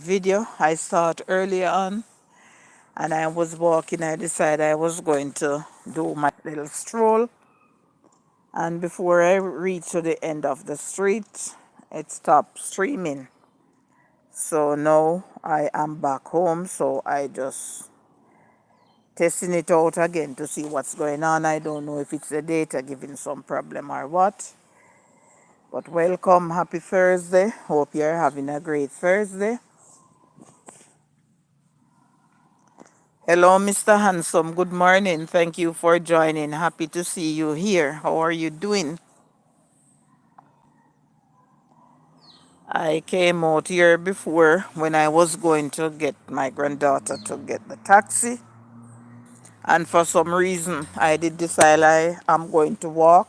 video I saw it earlier on, and I was walking. I decided I was going to do my little stroll, and before I reached to the end of the street, it stopped streaming. So now I am back home, so I just testing it out again to see what's going on. I don't know if it's the data giving some problem or what. But welcome, happy Thursday. Hope you're having a great Thursday. Hello, Mr. Handsome. Good morning. Thank you for joining. Happy to see you here. How are you doing? I came out here before when I was going to get my granddaughter to get the taxi. And for some reason, I did decide I am going to walk.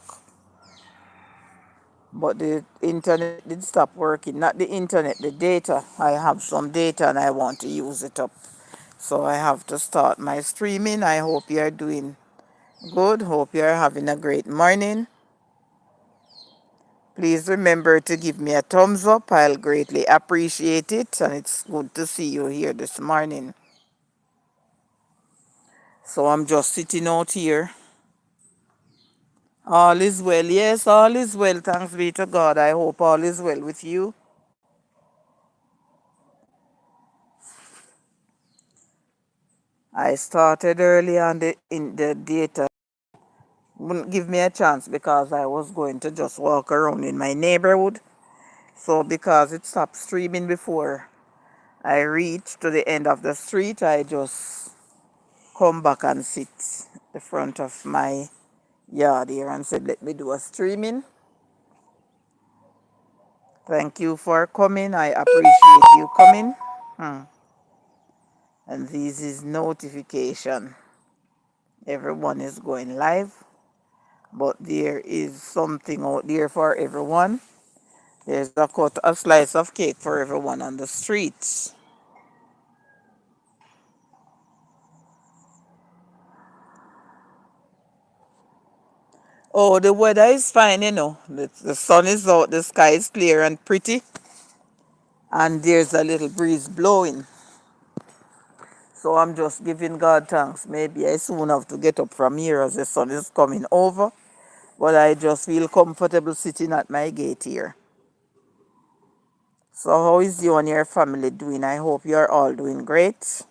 But the internet did stop working. Not the internet, the data. I have some data and I want to use it up. So I have to start my streaming. I hope you're doing good. Hope you're having a great morning. Please remember to give me a thumbs up. I'll greatly appreciate it. And it's good to see you here this morning. So I'm just sitting out here. All is well. Yes, all is well. Thanks be to God. I hope all is well with you. I started early on in the data. Wouldn't give me a chance because I was going to just walk around in my neighborhood. So because it stopped streaming before I reached to the end of the street, I just come back and sit the front of my yard here and said, let me do a streaming. Thank you for coming. I appreciate you coming. And this is notification. Everyone is going live, but there is something out there for everyone. There's a slice of cake for everyone on the streets. Oh, the weather is fine, you know. The sun is out, the sky is clear and pretty, and there's a little breeze blowing. So I'm just giving God thanks. Maybe I soon have to get up from here as the sun is coming over, but I just feel comfortable sitting at my gate here. So how is you and your family doing? I hope you're all doing great.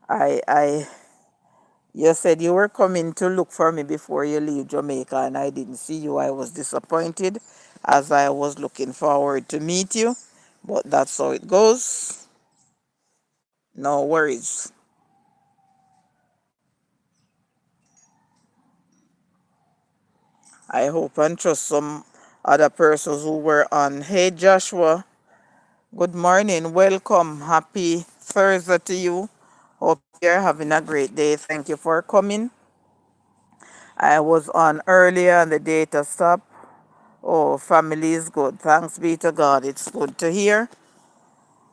I You said you were coming to look for me before you leave Jamaica and I didn't see you. I was disappointed as I was looking forward to meet you. But that's how it goes. No worries. I hope and trust some other persons who were on. Hey Joshua, good morning. Welcome. Happy Thursday to you. Hope you're having a great day. Thank you for coming. I was on earlier and the data stopped. Oh, family is good. Thanks be to God. It's good to hear.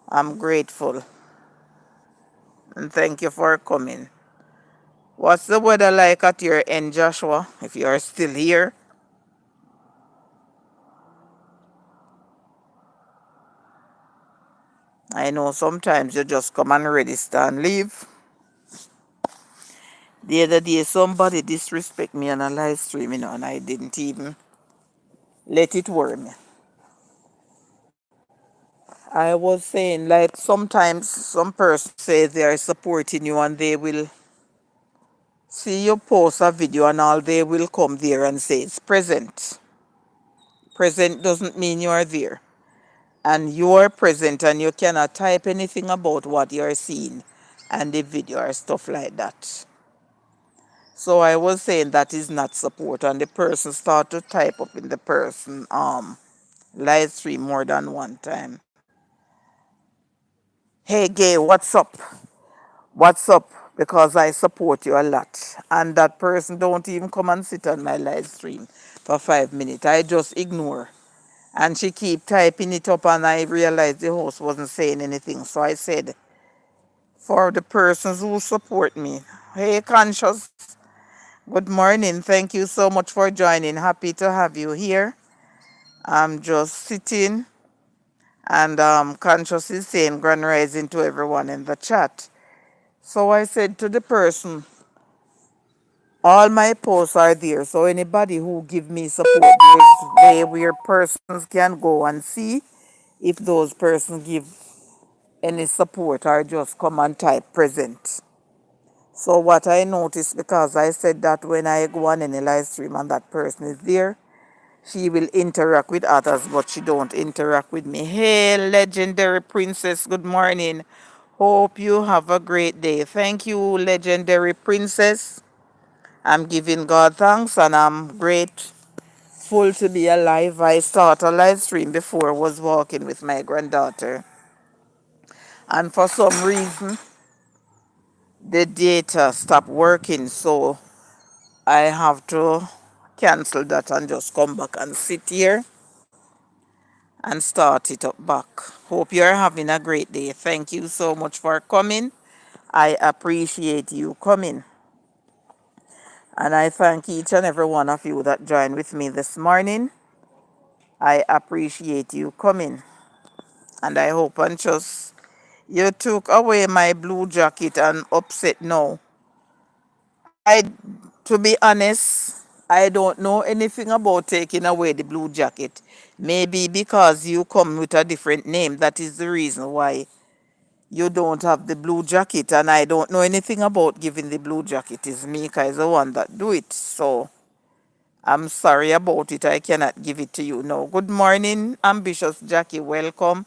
I'm grateful. And thank you for coming. What's the weather like at your end, Joshua, if you're still here? I know sometimes you just come and register and leave. The other day, somebody disrespect me on a live stream, and I didn't even let it worry me. I was saying, like, sometimes some person say they are supporting you and they will see you post a video and all they will come there and say it's present. Present doesn't mean you are there. And you are present and you cannot type anything about what you're seeing and the video or stuff like that. So I was saying that is not support and the person start to type up in the person live stream more than one time. Hey Gaye, what's up? What's up? Because I support you a lot. And that person don't even come and sit on my live stream for 5 minutes. I just ignore. And she keep typing it up and I realized the host wasn't saying anything. So I said, for the persons who support me, hey Conscious, good morning. Thank you so much for joining. Happy to have you here. I'm just sitting and consciously saying grand rising to everyone in the chat. So I said to the person, all my posts are there. So anybody who give me support, there's way where persons can go and see if those persons give any support or just come and type present. So what I noticed, because I said that when I go on any live stream and that person is there, she will interact with others, but she don't interact with me. Hey, legendary princess, good morning. Hope you have a great day. Thank you, legendary princess. I'm giving God thanks and I'm grateful to be alive. I started a live stream before I was walking with my granddaughter. And for some reason, the data stopped working. So I have to cancel that and just come back and sit here and start it up back. Hope you're having a great day. Thank you so much for coming. I appreciate you coming. And I thank each and every one of you that joined with me this morning. I appreciate you coming. And I hope and trust you took away my blue jacket and upset now. To be honest, I don't know anything about taking away the blue jacket. Maybe because you come with a different name. That is the reason why you don't have the blue jacket. And I don't know anything about giving the blue jacket. It's Mika is the one that do it. So I'm sorry about it. I cannot give it to you now. Good morning, ambitious Jackie. Welcome.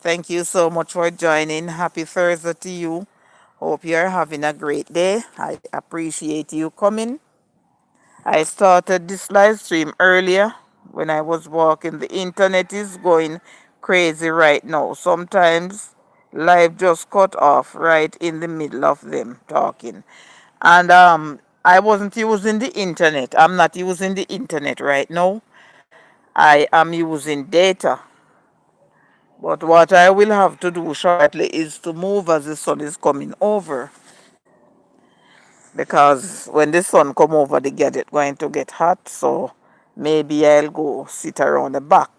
Thank you so much for joining. Happy Thursday to you. Hope you're having a great day. I appreciate you coming. I started this live stream earlier when I was walking. The internet is going crazy right now. Sometimes live just cut off right in the middle of them talking. And I wasn't using the internet. I'm not using the internet right now. I am using data. But what I will have to do shortly is to move as the sun is coming over. Because when the sun come over, the gadget going to get hot. So maybe I'll go sit around the back.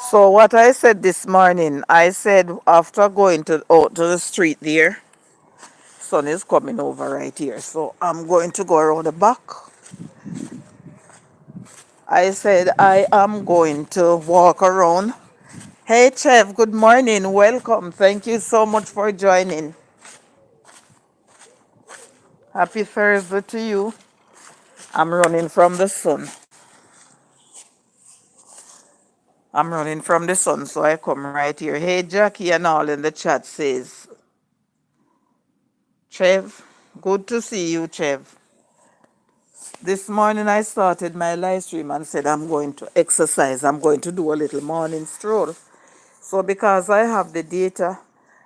So what I said this morning, I said after going out to the street there, sun is coming over right here. So I'm going to go around the back. I said I am going to walk around. Hey Chef, good morning. Welcome. Thank you so much for joining. Happy Thursday to you. I'm running from the sun. I'm running from the sun, so I come right here. Hey Jackie and all in the chat says, Chev, good to see you, Chev. This morning I started my live stream and said I'm going to exercise. I'm going to do a little morning stroll. So because I have the data,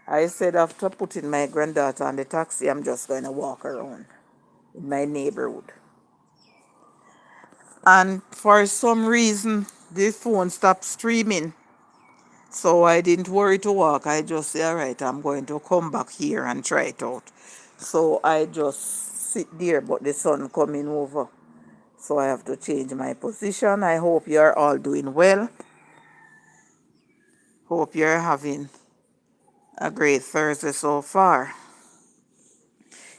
I said after putting my granddaughter on the taxi, I'm just going to walk around in my neighborhood. And for some reason, the phone stopped streaming. So I didn't worry to walk. I just said, all right, I'm going to come back here and try it out. So I just sit there, but the sun coming over. So I have to change my position. I hope you're all doing well. Hope you're having a great Thursday so far.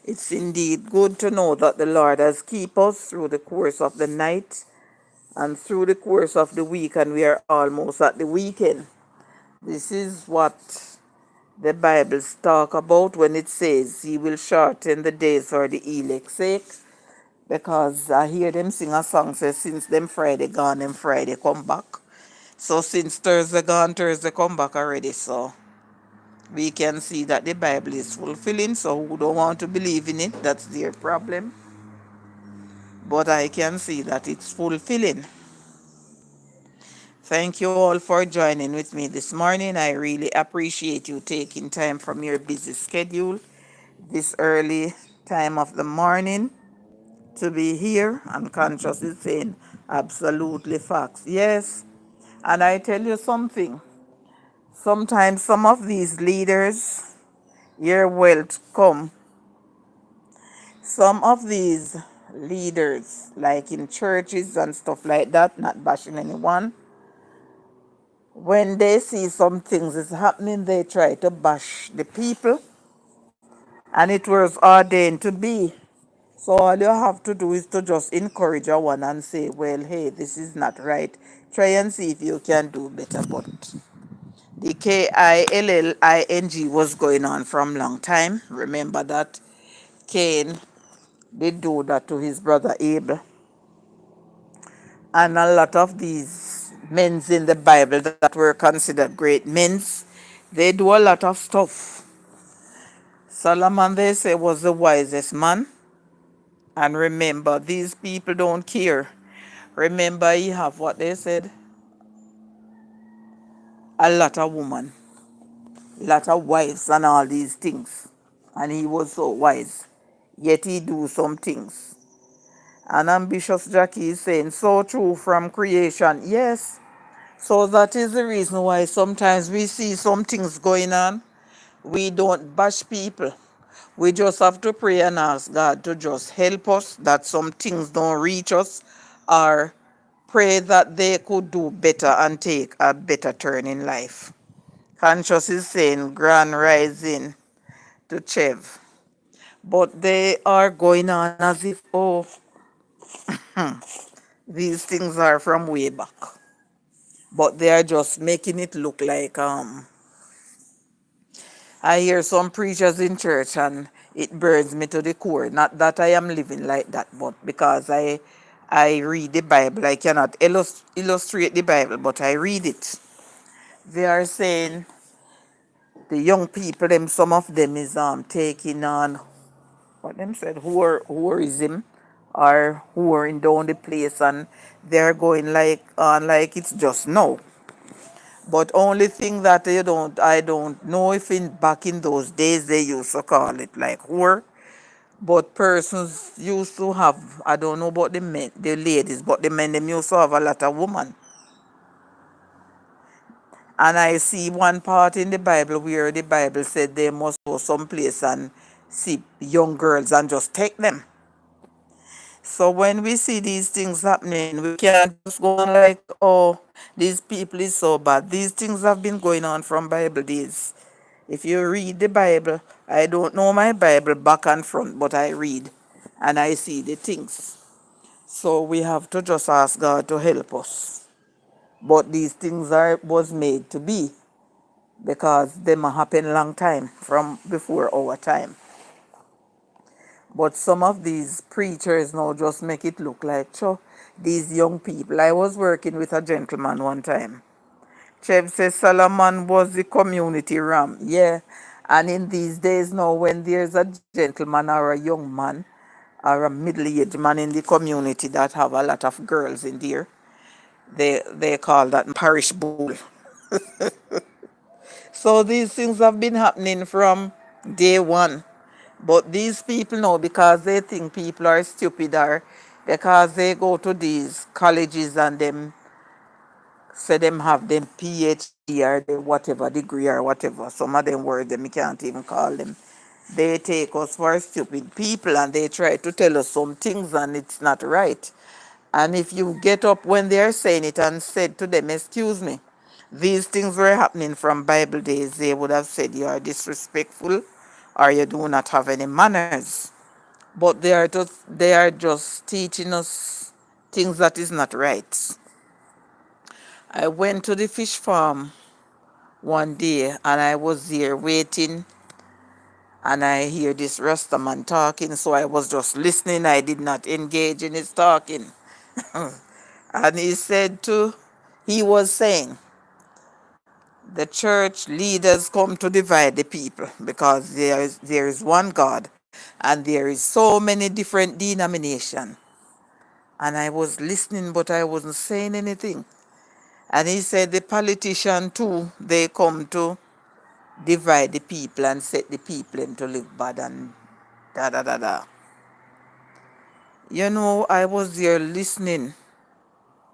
It's indeed good to know that the Lord has kept us through the course of the night and through the course of the week, and we are almost at the weekend. This is what the Bible talk about when it says he will shorten the days for the elect's sake. Because I hear them sing a song says since them Friday gone, them Friday come back. So since Thursday gone, Thursday come back already. So we can see that the Bible is fulfilling. So who don't want to believe in it, that's their problem. But I can see that it's fulfilling. Thank you all for joining with me this morning. I really appreciate you taking time from your busy schedule this early time of the morning to be here. And conscious is saying absolutely facts. Yes. And I tell you something. Sometimes some of these leaders, your wealth come. Some of these leaders, like in churches and stuff like that, not bashing anyone, when they see some things is happening, they try to bash the people, and it was ordained to be. So all you have to do is to just encourage a one and say, well, hey, this is not right. Try and see if you can do better. But the KILLING was going on from long time. Remember that Cain did do that to his brother Abel. And a lot of these men in the Bible that were considered great men, they do a lot of stuff. Solomon, they say, was the wisest man. And remember, these people don't care. Remember, he have what they said, a lot of women, lot of wives and all these things. And he was so wise. Yet he do some things. And ambitious Jackie is saying, so true from creation. Yes. So that is the reason why sometimes we see some things going on. We don't bash people. We just have to pray and ask God to just help us that some things don't reach us, or pray that they could do better and take a better turn in life. Conscious is saying grand rising to Chev. But they are going on as if, oh, these things are from way back. But they are just making it look like I hear some preachers in church and it burns me to the core. Not that I am living like that, but because I read the Bible. I cannot illustrate the Bible, but I read it. They are saying the young people, them some of them is taking on what them said, whorism, or whoring down the place, and they're going like on like it's just no. But only thing that I don't know if in back in those days they used to call it like whore. But persons used to have, I don't know about the men, the ladies, but the men them used to have a lot of women. And I see one part in the Bible where the Bible said they must go someplace and see young girls and just take them. So when we see these things happening, we can't just go on like, oh, these people is so bad. These things have been going on from Bible days. If you read the Bible, I don't know my Bible back and front, but I read and I see the things. So we have to just ask God to help us. But these things was made to be, because them happen long time from before our time. But some of these preachers now just make it look like, sure, these young people. I was working with a gentleman one time. Chev says Solomon was the community ram. Yeah. And in these days now, when there's a gentleman or a young man or a middle-aged man in the community that have a lot of girls in there, they call that parish bull. So these things have been happening from day one. But these people know, because they think people are stupid, or because they go to these colleges and them say them have them PhD or the whatever degree or whatever. Some of them words them you can't even call them. They take us for stupid people and they try to tell us some things and it's not right. And if you get up when they're saying it and said to them, excuse me, these things were happening from Bible days, they would have said you are disrespectful or you do not have any manners. But they are just teaching us things that is not right. I went to the fish farm one day and I was there waiting and I hear this Rasta man talking, so I was just listening. I did not engage in his talking. And he was saying, the church leaders come to divide the people because there is one God and there is so many different denominations. And I was listening, but I wasn't saying anything. And he said the politician too, they come to divide the people and set the people in to live bad and da da da da. I was there listening,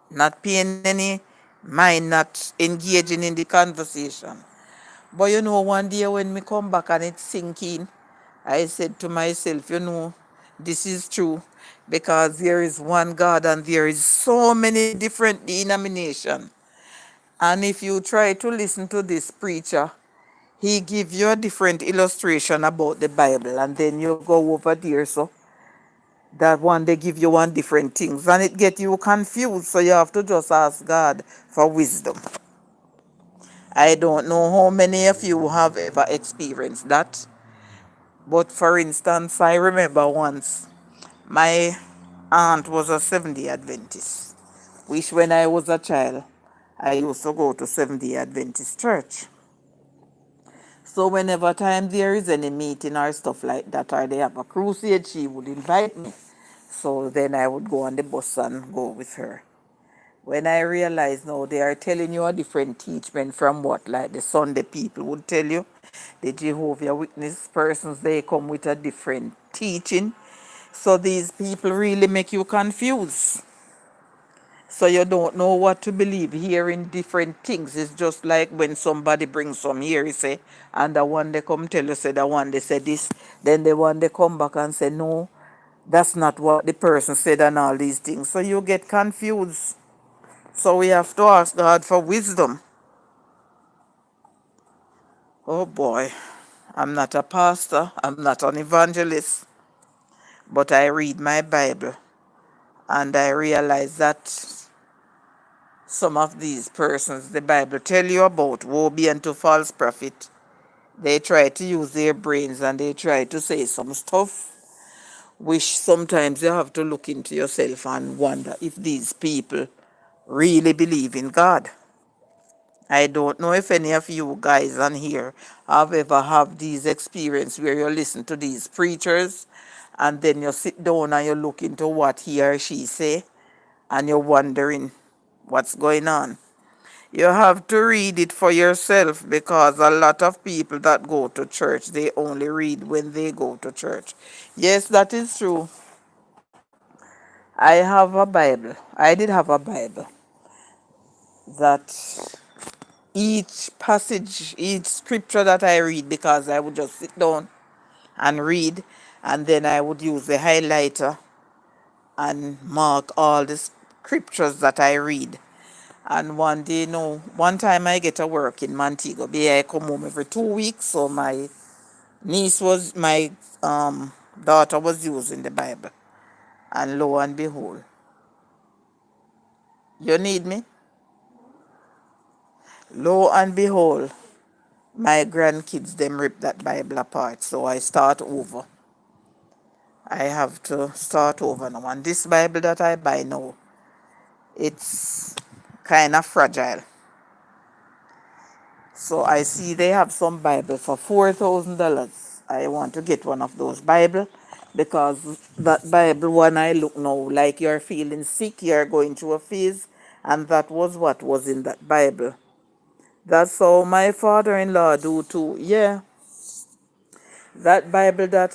not paying any mind, not engaging in the conversation. But one day when me come back and it's sinking, I said to myself, this is true. because there is one God and there is so many different denominations. And if you try to listen to this preacher, he give you a different illustration about the Bible, and then you go over there, so that one they give you one different things, and it get you confused. So you have to just ask God for wisdom. I don't know how many of you have ever experienced that, but for instance, I remember once my aunt was a Seventh-day Adventist, which when I was a child, I used to go to Seventh-day Adventist church. So whenever time there is any meeting or stuff like that, or they have a crusade, she would invite me. So then I would go on the bus and go with her. When I realized now they are telling you a different teaching from what, like the Sunday people would tell you, the Jehovah Witness persons, they come with a different teaching. So these people really make you confused. So you don't know what to believe. Hearing different things. It's just like when somebody brings some here, you say, and the one they come tell you, say the one they say this, then the one they come back and say, no, that's not what the person said and all these things. So you get confused. So we have to ask God for wisdom. Oh boy, I'm not a pastor, I'm not an evangelist, but I read my Bible and I realize that some of these persons the Bible tell you about, woe be unto false prophet. They try to use their brains and they try to say some stuff which sometimes you have to look into yourself and wonder if these people really believe in God. I don't know if any of you guys on here have ever have these experience where you listen to these preachers and then you sit down and you look into what he or she say and you're wondering what's going on. You have to read it for yourself because a lot of people that go to church, they only read when they go to church. Yes, that is true. I have a Bible. I did have a Bible that each passage, each scripture that I read, because I would just sit down and read, and then I would use the highlighter and mark all the scriptures that I read. And one day, no, one time I get a work in Montego Bay. I come home every 2 weeks, so my my daughter was using the Bible. And lo and behold, you need me? Lo and behold, my grandkids them rip that Bible apart. So I start over. I have to start over now. And this Bible that I buy now, it's kind of fragile. So I see they have some Bible for $4,000. I want to get one of those Bible because that Bible, when I look now, like you're feeling sick, you're going through a phase, and that was what was in that Bible. That's how my father-in-law do too. Yeah, that Bible that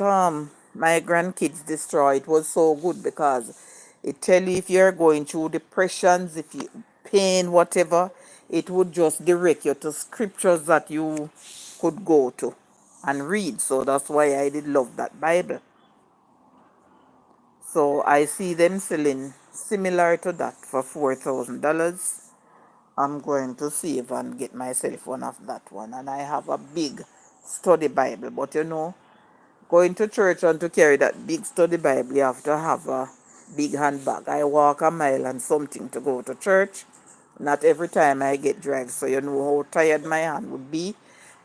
my grandkids destroyed was so good because it tell you if you're going through depressions, if you pain, whatever, it would just direct you to scriptures that you could go to and read. So that's why I did love that Bible. So I see them selling similar to that for $4,000. I'm going to save and get myself one of that one. And I have a big study Bible, but you know, going to church and to carry that big study Bible, you have to have a big handbag. I walk a mile and something to go to church. Not every time I get dragged, so you know how tired my hand would be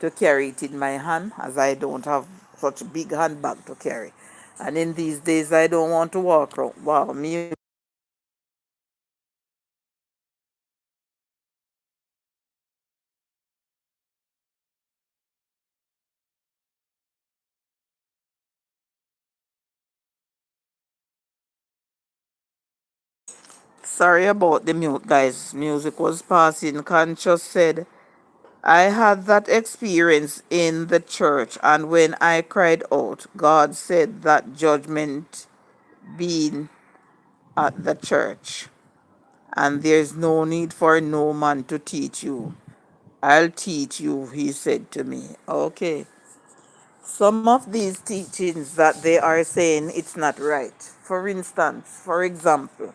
to carry it in my hand, as I don't have such a big handbag to carry. And in these days, I don't want to walk around. Wow, me. Sorry about the mute, guys. Music was passing. Conscious said, I had that experience in the church, and when I cried out, God said that judgment being at the church, and there's no need for no man to teach you. I'll teach you, he said to me. Okay. Some of these teachings that they are saying it's not right. For instance, for example,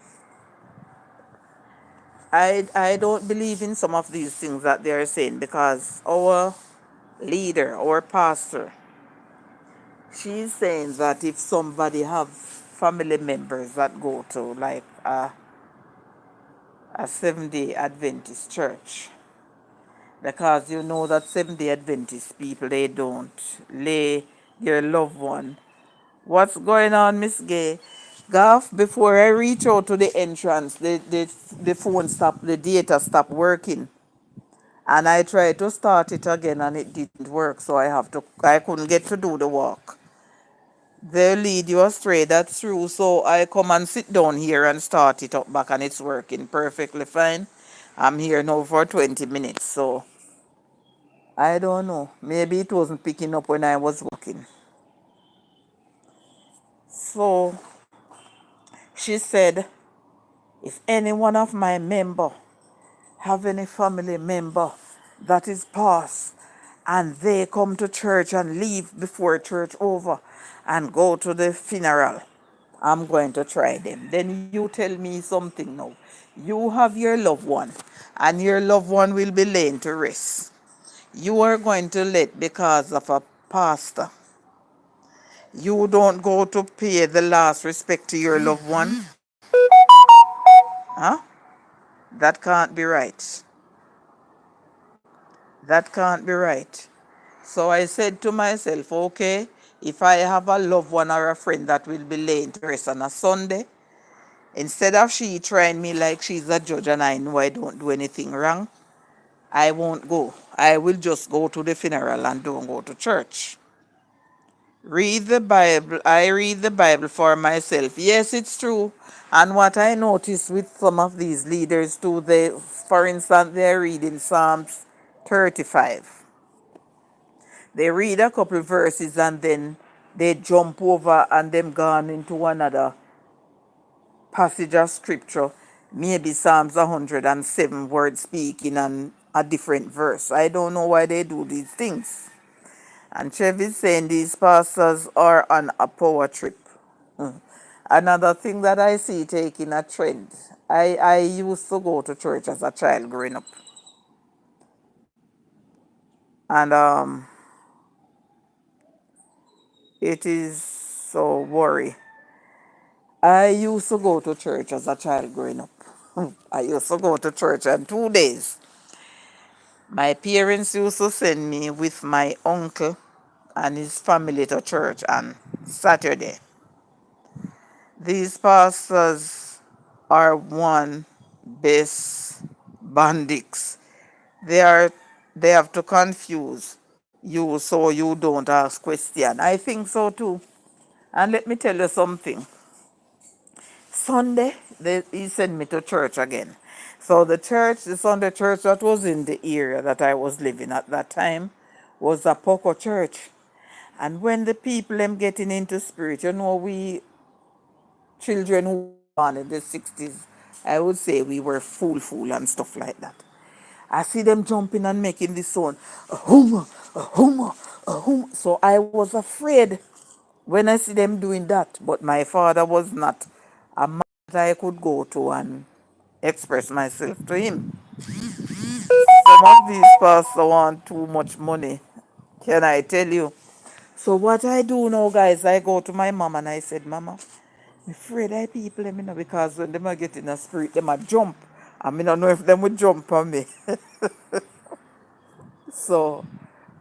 I don't believe in some of these things that they are saying because our leader, our pastor, she's saying that if somebody have family members that go to like a Seventh-day Adventist church, because you know that Seventh-day Adventist people, they don't lay their loved one. What's going on, Miss Gay? Gaff, before I reach out to the entrance, the phone stopped, the data stopped working. And I tried to start it again and it didn't work, so I couldn't get to do the walk. They lead you astray, that's true. So I come and sit down here and start it up back and it's working perfectly fine. I'm here now for 20 minutes, so I don't know. Maybe it wasn't picking up when I was walking. So she said, if any one of my member have any family member that is passed and they come to church and leave before church over and go to the funeral, I'm going to try them. Then you tell me something now. You have your loved one and your loved one will be laying to rest. You are going to let because of a pastor. You don't go to pay the last respect to your loved one. Huh? That can't be right. That can't be right. So I said to myself, okay, if I have a loved one or a friend that will be laying to rest on a Sunday, instead of she trying me like she's a judge and I know I don't do anything wrong, I won't go. I will just go to the funeral and don't go to church. Read the Bible. I read the Bible for myself. Yes, it's true. And what I notice with some of these leaders too, for instance, they're reading Psalms 35. They read a couple verses and then they jump over and them gone into another passage of scripture, maybe Psalms 107 word speaking and a different verse. I don't know why they do these things. And Chev is saying these pastors are on a power trip. Another thing that I see taking a trend. I used to go to church as a child growing up. And it is so worry. I used to go to church as a child growing up. I used to go to church on 2 days. My parents used to send me with my uncle and his family to church on Saturday. These pastors are one best bandits. They are they have to confuse you so you don't ask question. I think so too. And let me tell you something. Sunday, he sent me to church again. So the Sunday church that was in the area that I was living at that time was a Poco church. And when the people am getting into spirit, we children who were born in the 60s, I would say we were fool and stuff like that. I see them jumping and making this sound, a huma, a huma, a huma. So I was afraid when I see them doing that. But my father was not a man that I could go to and express myself to him. Some of these pastors want too much money. Can I tell you? So what I do now, guys, I go to my mom and I said, Mama, I'm afraid I people them, because when them a get in a spirit, them a jump. I mean, I don't know if them would jump on me. So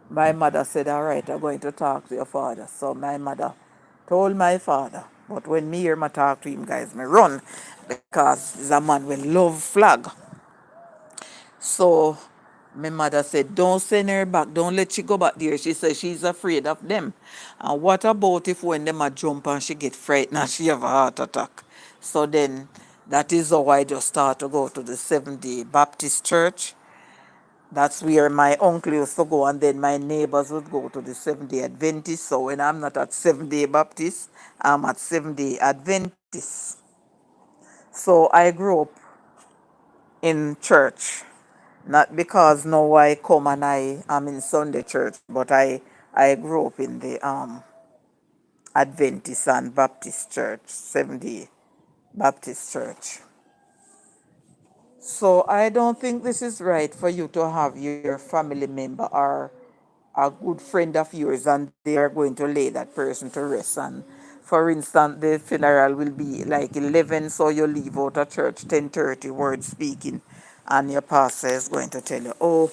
my mother said, all right, I'm going to talk to your father. So my mother told my father. But when me hear my talk to him, guys, me run because he's a man with love flag. So my mother said, don't send her back. Don't let she go back there. She said she's afraid of them. And what about if when them a jump and she get frightened and she have a heart attack? So then that is how I just start to go to the Seventh-day Baptist Church. That's where my uncle used to go, and then my neighbors would go to the Seventh-day Adventist. So when I'm not at Seventh-day Baptist, I'm at Seventh-day Adventist. So I grew up in church, not because now I come and I am in Sunday church, but I I grew up in the Adventist and Baptist church, 70 Baptist church. So I don't think this is right for you to have your family member or a good friend of yours and they are going to lay that person to rest. And for instance, the funeral will be like 11, so you leave out of church 10:30, word speaking, and your pastor is going to tell you, oh,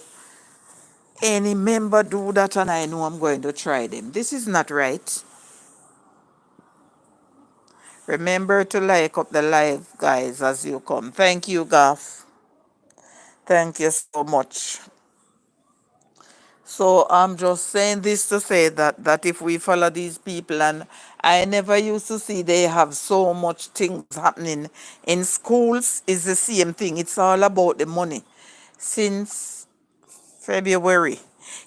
any member do that and I know I'm going to try them. This is not right. Remember to like up the live, guys, as you come. Thank you, Gaff. Thank you so much. So I'm just saying this to say that if we follow these people, and I never used to see they have so much things happening in schools, is the same thing. It's all about the money. Since February,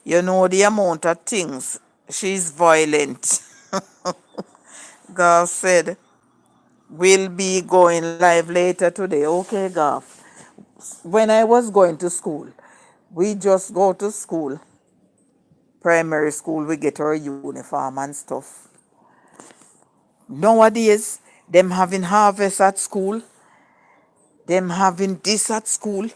you know the amount of things. She's violent. Garth said, we'll be going live later today. Okay, Garth. When I was going to school, we just go to school, primary school, we get our uniform and stuff. Nowadays, them having harvest at school, them having this at school,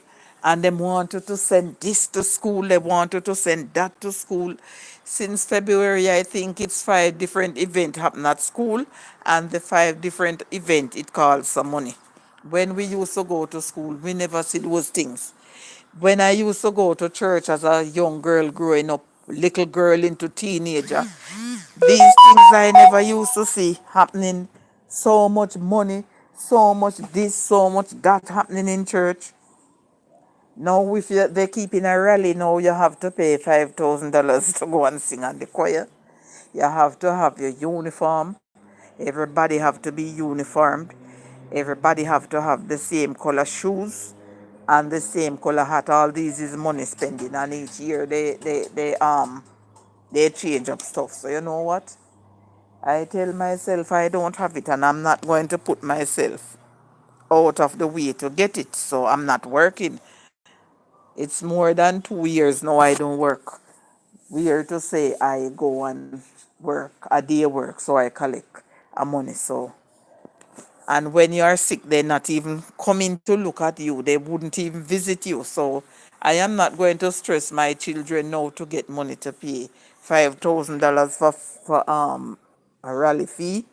and them wanted to send this to school, they wanted to send that to school. Since February, I think it's 5 different events happen at school, and the 5 different event it calls some money. When we used to go to school, we never see those things. When I used to go to church as a young girl growing up, little girl into teenager, these things I never used to see happening. So much money, so much this, so much that happening in church. Now, if they're keeping a rally, now you have to pay $5,000 to go and sing at the choir. You have to have your uniform. Everybody have to be uniformed. Everybody have to have the same color shoes and the same color hat. All these is money spending, and each year they change up stuff. So you know what? I tell myself I don't have it and I'm not going to put myself out of the way to get it. So I'm not working. It's more than 2 years now I don't work. Weird to say I go and work, a day work, so I collect a money. So, and when you are sick, they're not even coming to look at you. They wouldn't even visit you. So I am not going to stress my children now to get money to pay $5,000 for a rally fee,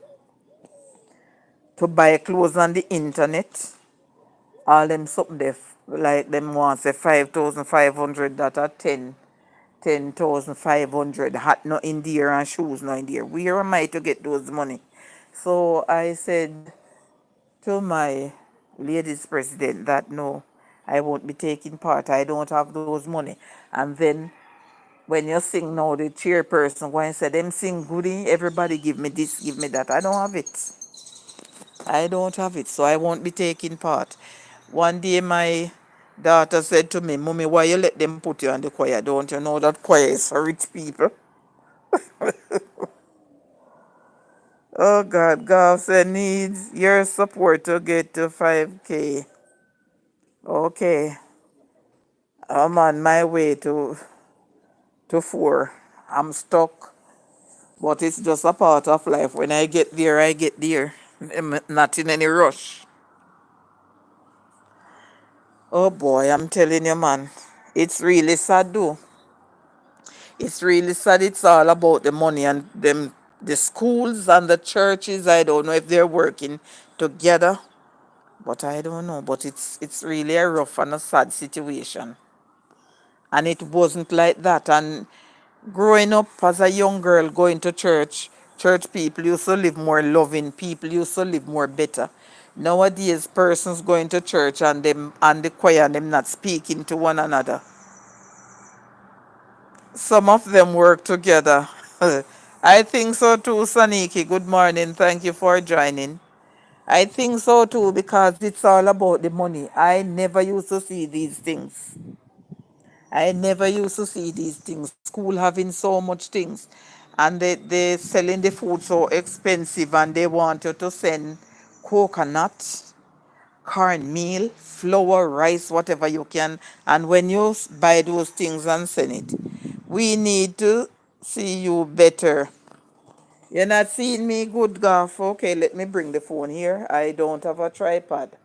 to buy clothes on the internet. All them something they like them want say 5,500 that are 10,500 hat no in there and shoes no in there. Where am I to get those money? So I said to my ladies president that no, I won't be taking part. I don't have those money. And then when you sing now, the chairperson go and say them sing goodie, everybody give me this, give me that. I don't have it. I don't have it, so I won't be taking part. One day my daughter said to me, Mommy, why you let them put you on the choir? Don't you know that choir is for rich people? Oh God, God said needs your support to get to 5K. Okay, I'm on my way to 4. I'm stuck, but it's just a part of life. When I get there, I get there. I'm not in any rush. Oh boy, I'm telling you, man. It's really sad though. It's really sad. It's all about the money and them, the schools and the churches. I don't know if they're working together, but I don't know. But it's really a rough and a sad situation. And it wasn't like that. And growing up as a young girl going to church, church people used to live more loving. People used to live more better. Nowadays, persons going to church and them and the choir and them not speaking to one another. Some of them work together. I think so too, Saniki. Good morning. Thank you for joining. I think so too because it's all about the money. I never used to see these things. I never used to see these things. School having so much things. And they selling the food so expensive and they want you to send coconut, cornmeal, flour, rice, whatever you can. And when you buy those things and send it, we need to see you better. You're not seeing me good, Golf. Okay, let me bring the phone here. I don't have a tripod.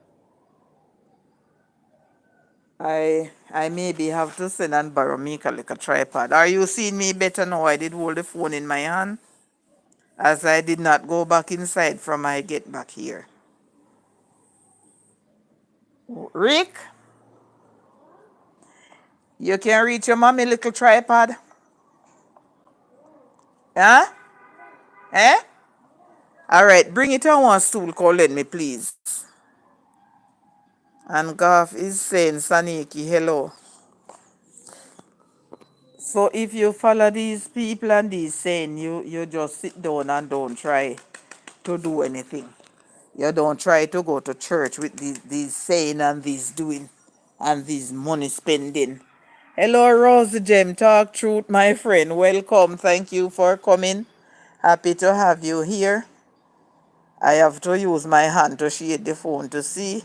I maybe have to send and borrow me like a tripod. Are you seeing me better now? I did hold the phone in my hand as I did not go back inside from I get back here. Rick, you can reach your mommy little tripod? Huh? Eh? All right, bring it on one stool, call let me please. And Golf is saying, Saniki, hello. So if you follow these people and these saying, you just sit down and don't try to do anything. You don't try to go to church with these saying and these doing and these money spending. Hello, Rose Jem. Talk truth, my friend. Welcome. Thank you for coming. Happy to have you here. I have to use my hand to shade the phone to see.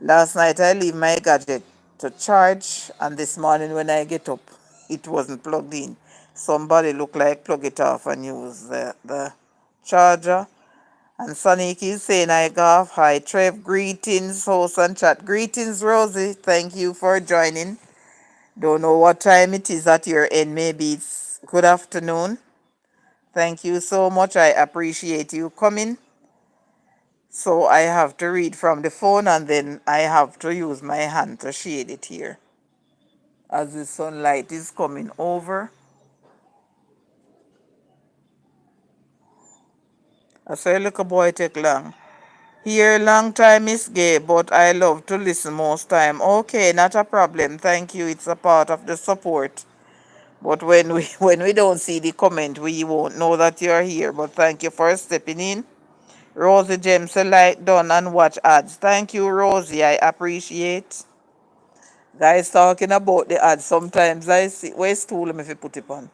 Last night I leave my gadget to charge, and this morning when I get up, it wasn't plugged in. Somebody looked like plug it off and use the charger. And Sonic is saying, I golf. Hi, Trev. Greetings, host and chat. Greetings, Rosie. Thank you for joining. Don't know what time it is at your end. Maybe it's good afternoon. Thank you so much. I appreciate you coming. So I have to read from the phone and then I have to use my hand to shade it here. As the sunlight is coming over. I say, look, a boy take long. Here, long time is gay, but I love to listen most time. Okay, not a problem. Thank you. It's a part of the support. But when we when we don't see the comment, we won't know that you're here. But thank you for stepping in. Rosie James, like done and watch ads. Thank you, Rosie. I appreciate. Guys talking about the ads. Sometimes I see where's stool if you put it on.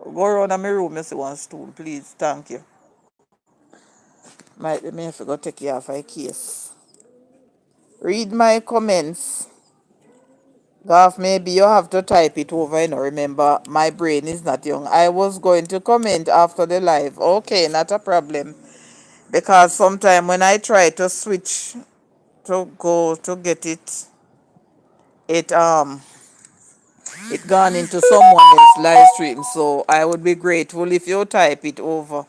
Go around in my room, you see one stool, please. Thank you. Might me have to go take you off my case. Read my comments. Golf, maybe you have to type it over, remember, my brain is not young. I was going to comment after the live. Okay, not a problem. Because sometime when I try to switch to go to get it, it gone into someone else's live stream. So I would be grateful if you type it over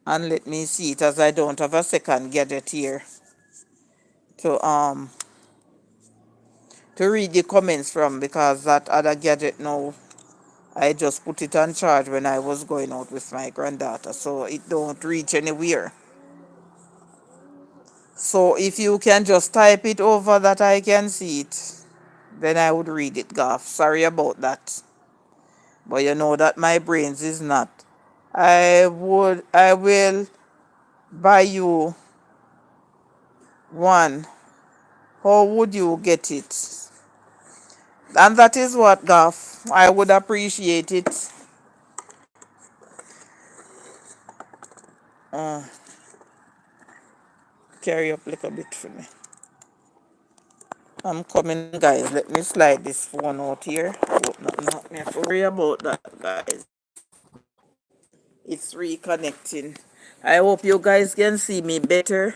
and let me see it, as I don't have a second gadget here to to read the comments from, because that other gadget now I just put it on charge when I was going out with my granddaughter, so it don't reach anywhere. So if you can just type it over that I can see it, then I would read it, Golf. Sorry about that. But you know that my brains is not. I will buy you one. How would you get it? And that is what, Golf. I would appreciate it. Uh, Carry up a little bit for me. I'm coming, guys. Let me slide this phone out here. Hope not me have to worry about that, guys. It's reconnecting. I hope you guys can see me better.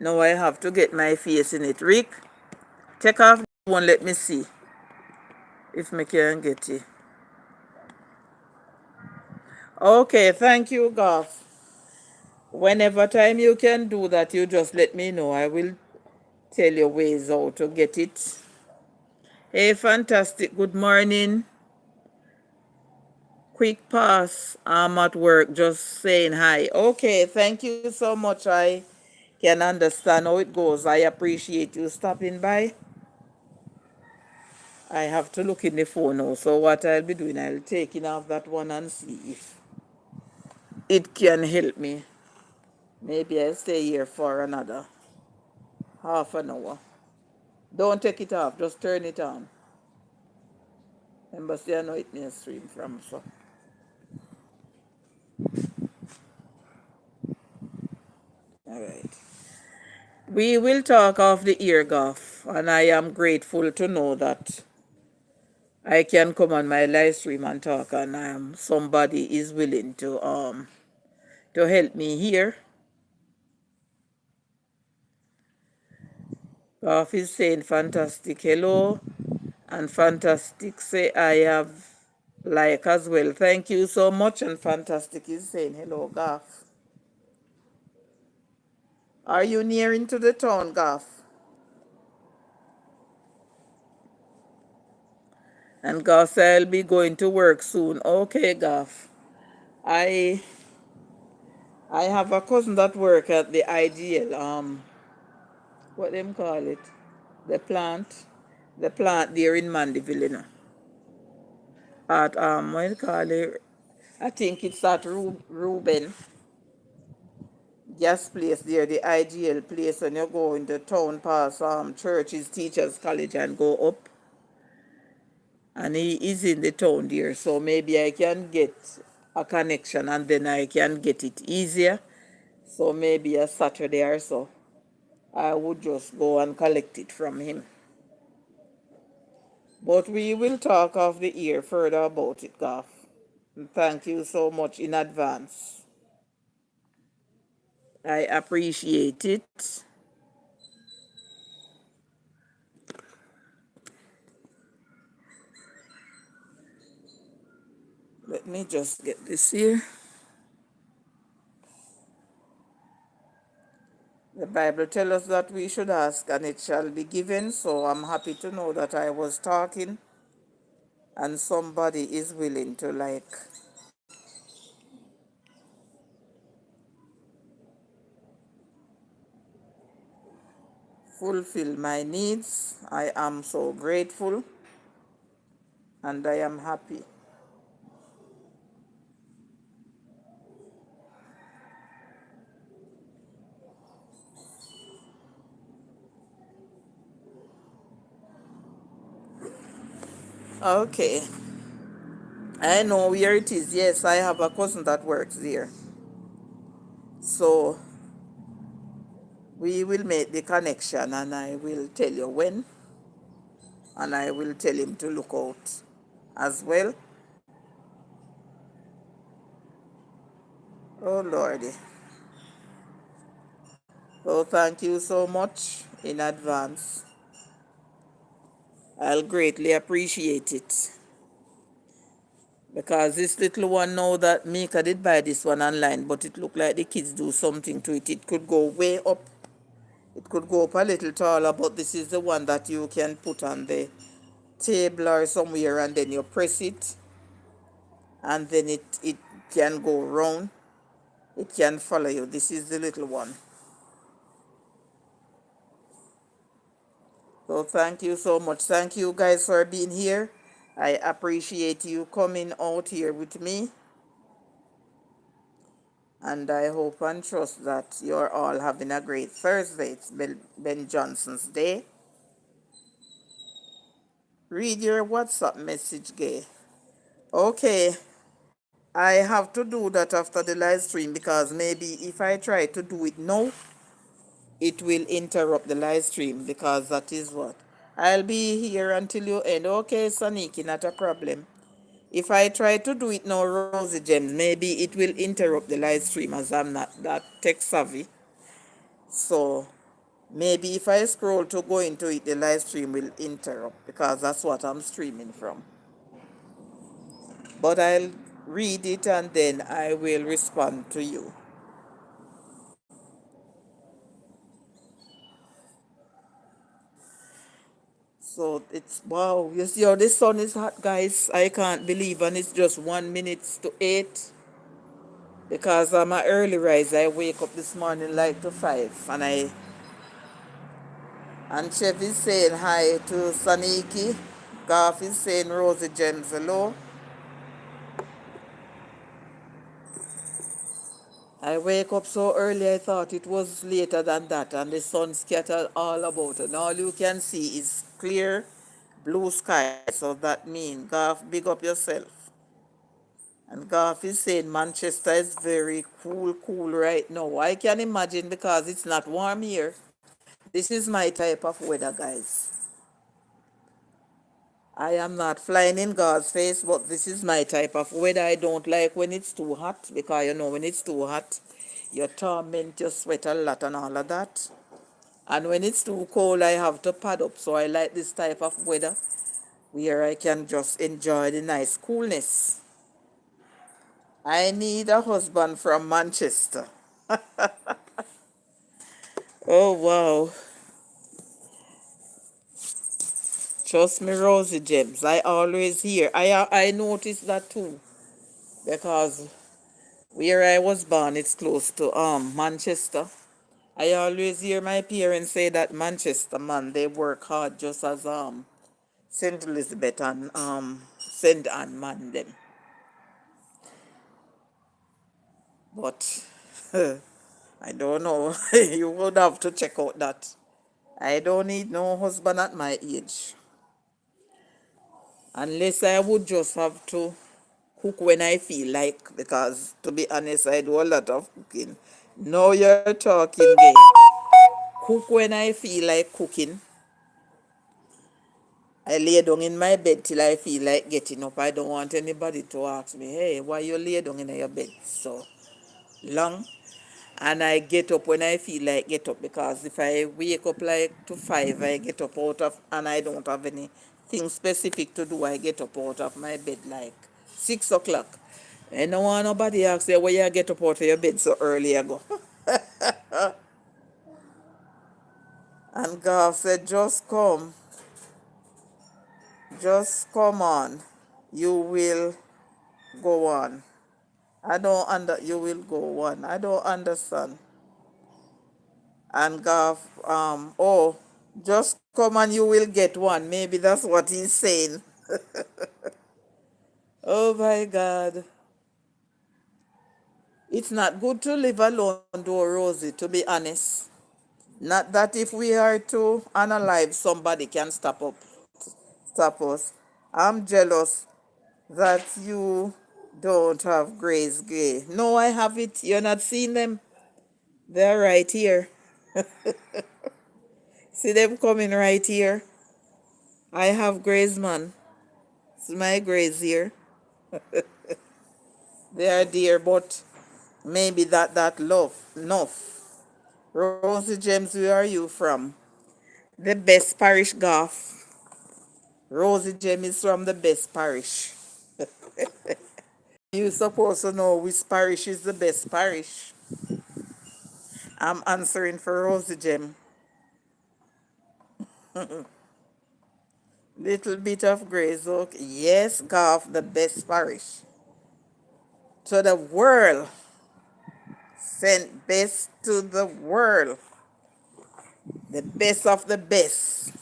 Now I have to get my face in it. Rick, take off the phone. Let me see if me can get it. Okay, thank you, Golf. Whenever time you can do that, you just let me know. I will tell you ways how to get it. Hey, fantastic. Good morning. Quick pass. I'm at work, just saying hi. Okay, thank you so much. I can understand how it goes. I appreciate you stopping by. I have to look in the phone now. So what I'll be doing, I'll take it off that one and see if it can help me. Maybe I'll stay here for another half an hour. Don't take it off, just turn it on. Remember, see, I know it may stream from, so. All right. We will talk of the ear, Golf, and I am grateful to know that I can come on my live stream and talk, and somebody is willing to help me here. Golf is saying fantastic hello, and fantastic say I have like as well. Thank you so much, and fantastic is saying hello, Golf. Are you near into the town, Golf? And Golf say I'll be going to work soon. Okay, Golf. I I have a cousin that work at the IGL, what them call it? The plant. The plant there in Mandeville, you know. At what you call it? I think it's at Ruben gas place there, the IGL place, when you go in the town past churches, teachers college and go up. And he is in the town there, so maybe I can get a connection and then I can get it easier. So maybe a Saturday or so, I would just go and collect it from him. But we will talk off the ear further about it, Goff. And thank you so much in advance. I appreciate it. Let me just get this here. The Bible tells us that we should ask and it shall be given. So I'm happy to know that I was talking and somebody is willing to fulfill my needs. I am so grateful and I am happy. Okay. I know where it is. Yes, I have a cousin that works there. So we will make the connection and I will tell you when and I will tell him to look out as well. Oh Lordy. So thank you so much in advance. I'll greatly appreciate it. Because this little one now that Mika did buy this one online, but it looked like the kids do something to it. It could go way up. It could go up a little taller, but this is the one that you can put on the table or somewhere and then you press it and then it can go round. It can follow you. This is the little one. So thank you so much. Thank you guys for being here. I appreciate you coming out here with me. And I hope and trust that you're all having a great Thursday. It's Ben Johnson's day. Read your WhatsApp message, Gay. Okay, I have to do that after the live stream because maybe if I try to do it now, it will interrupt the live stream because that is what. I'll be here until you end. Okay, Saniki, not a problem. If I try to do it now, Rosie Gems, maybe it will interrupt the live stream as I'm not that tech savvy. So maybe if I scroll to go into it, the live stream will interrupt because that's what I'm streaming from. But I'll read it and then I will respond to you. So it's wow, you see how the sun is hot, guys. I can't believe, and it's just 1 minute to 8 because I'm an early riser. I wake up this morning like to 5, and Chef is saying hi to Saniki. Garth is saying Rosie Gems hello. I wake up so early I thought it was later than that, and the sun scattered all about, and all you can see is clear blue sky. So that means Garth, big up yourself. And Garth is saying Manchester is very cool right now. I can imagine because it's not warm here. This is my type of weather, guys. I am not flying in God's face, but this is my type of weather. I don't like when it's too hot because you know when it's too hot, your torment, you sweat a lot and all of that. And when it's too cold, I have to pad up. So I like this type of weather where I can just enjoy the nice coolness. I need a husband from Manchester. Oh wow. Trust me, Rosie Gems. I always hear. I noticed that too because where I was born, it's close to Manchester. I always hear my parents say that Manchester man they work hard just as Saint Elizabeth and Saint Anne man them. But I don't know. You would have to check out that. I don't need no husband at my age. Unless I would just have to cook when I feel like, because to be honest, I do a lot of cooking. Now you're talking, gay. Cook when I feel like cooking. I lay down in my bed till I feel like getting up. I don't want anybody to ask me, hey, why you lay down in your bed so long? And I get up when I feel like get up, because if I wake up like to 5, I get up out of, and I don't have anything specific to do, I get up out of my bed like 6 o'clock. And no want nobody ask you why you get up out of your bed so early ago. And God said, just come on. You will go on. You will go on. I don't understand. And God, oh, just come and you will get one. Maybe that's what he's saying. Oh my God. It's not good to live alone, though, Rosie, to be honest. Not that if we are to unalive, somebody can stop us. I'm jealous that you don't have Grace Gay. No, I have it. You're not seeing them. They're right here. See them coming right here. I have Grace, man. It's my Grace here. They are dear, but maybe that love enough. Rosie James, where are you from? The best parish, Goff. Rosie James is from the best parish. You supposed to know which parish is the best parish. I'm answering for Rosie Gem. Little bit of Grace Oak. Yes, Goff, the best parish. To the world. Sent best to the world. The best of the best.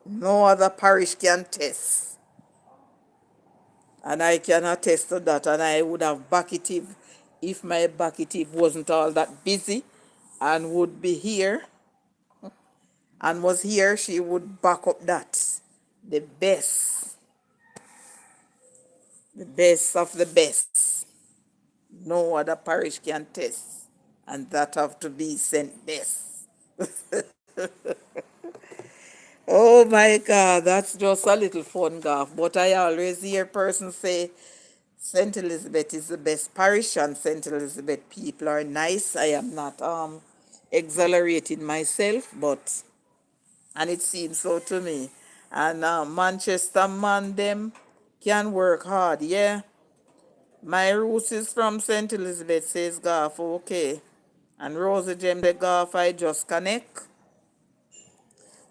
No other parish can test. And I can attest to that. And I would have back it if my back it wasn't all that busy and would be here and was here, she would back up that. The best. The best of the best. No other parish can test. And that have to be sent best. Oh my God, that's just a little fun, Gaff. But I always hear persons say St. Elizabeth is the best parish and St. Elizabeth people are nice. I am not exaggerating myself, but and it seems so to me. And Manchester man them can work hard, yeah. My roots is from St. Elizabeth, says Gaff, okay. And Rosie Jem the Gaff, I just connect.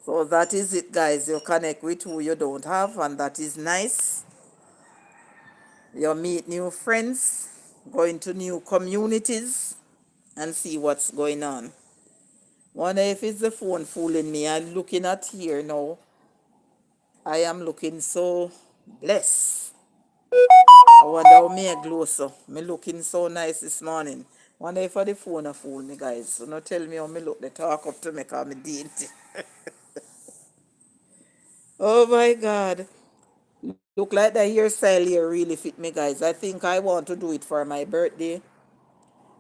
So that is it, guys. You connect with who you don't have, and that is nice. You meet new friends, go into new communities, and see what's going on. Wonder if it's the phone fooling me. I'm looking at here now. I am looking so blessed. I wonder how me a glow so. Me looking so nice this morning. Wonder if the phone a fool me, guys. So no tell me how me look. They talk up to me because me dainty. Oh my God. Look like the hairstyle here really fit me, guys. I think I want to do it for my birthday.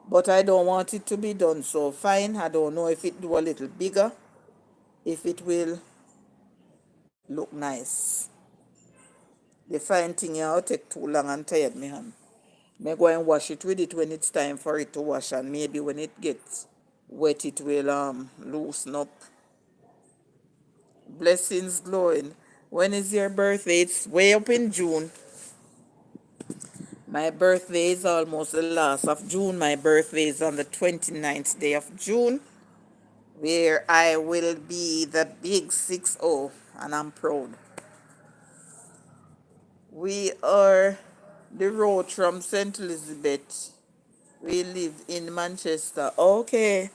But I don't want it to be done so fine. I don't know if it do a little bigger. If it will look nice. The fine thing here take too long and tired me hand. Me go and wash it with it when it's time for it to wash, and maybe when it gets wet it will loosen up. Blessings glowing. When is your birthday? It's way up in June. My birthday is almost the last of June. My birthday is on the 29th day of June, where I will be the big 60, and I'm proud. We are the road from St. Elizabeth. We live in Manchester. Okay,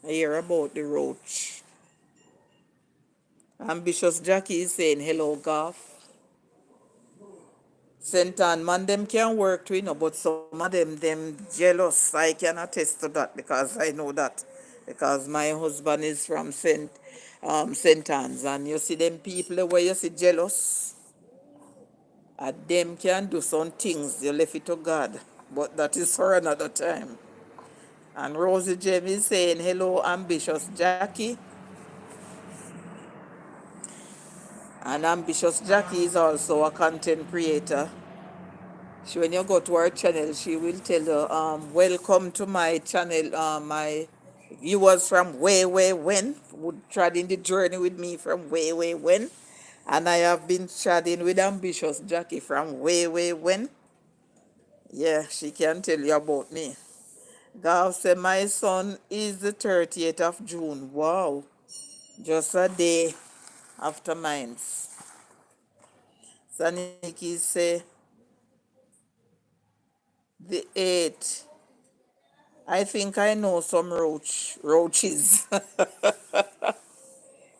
I hear about the roach. Ambitious Jackie is saying hello, Golf. St. Ann man, them can work too, but some of them jealous. I can attest to that because I know that. Because my husband is from St. Anne's, and you see them people where you see jealous, and them can do some things, you left it to God. But that is for another time. And Rosie Jem is saying, hello, ambitious Jackie. And ambitious Jackie is also a content creator. When you go to her channel, she will tell you, welcome to my channel. My viewers from way when, would treading the journey with me from way when. And I have been chatting with ambitious Jackie from way when. Yeah, she can tell you about me. Gav said, my son is the 30th of June. Wow. Just a day after mine. Saniki say, the 8th. I think I know some roaches.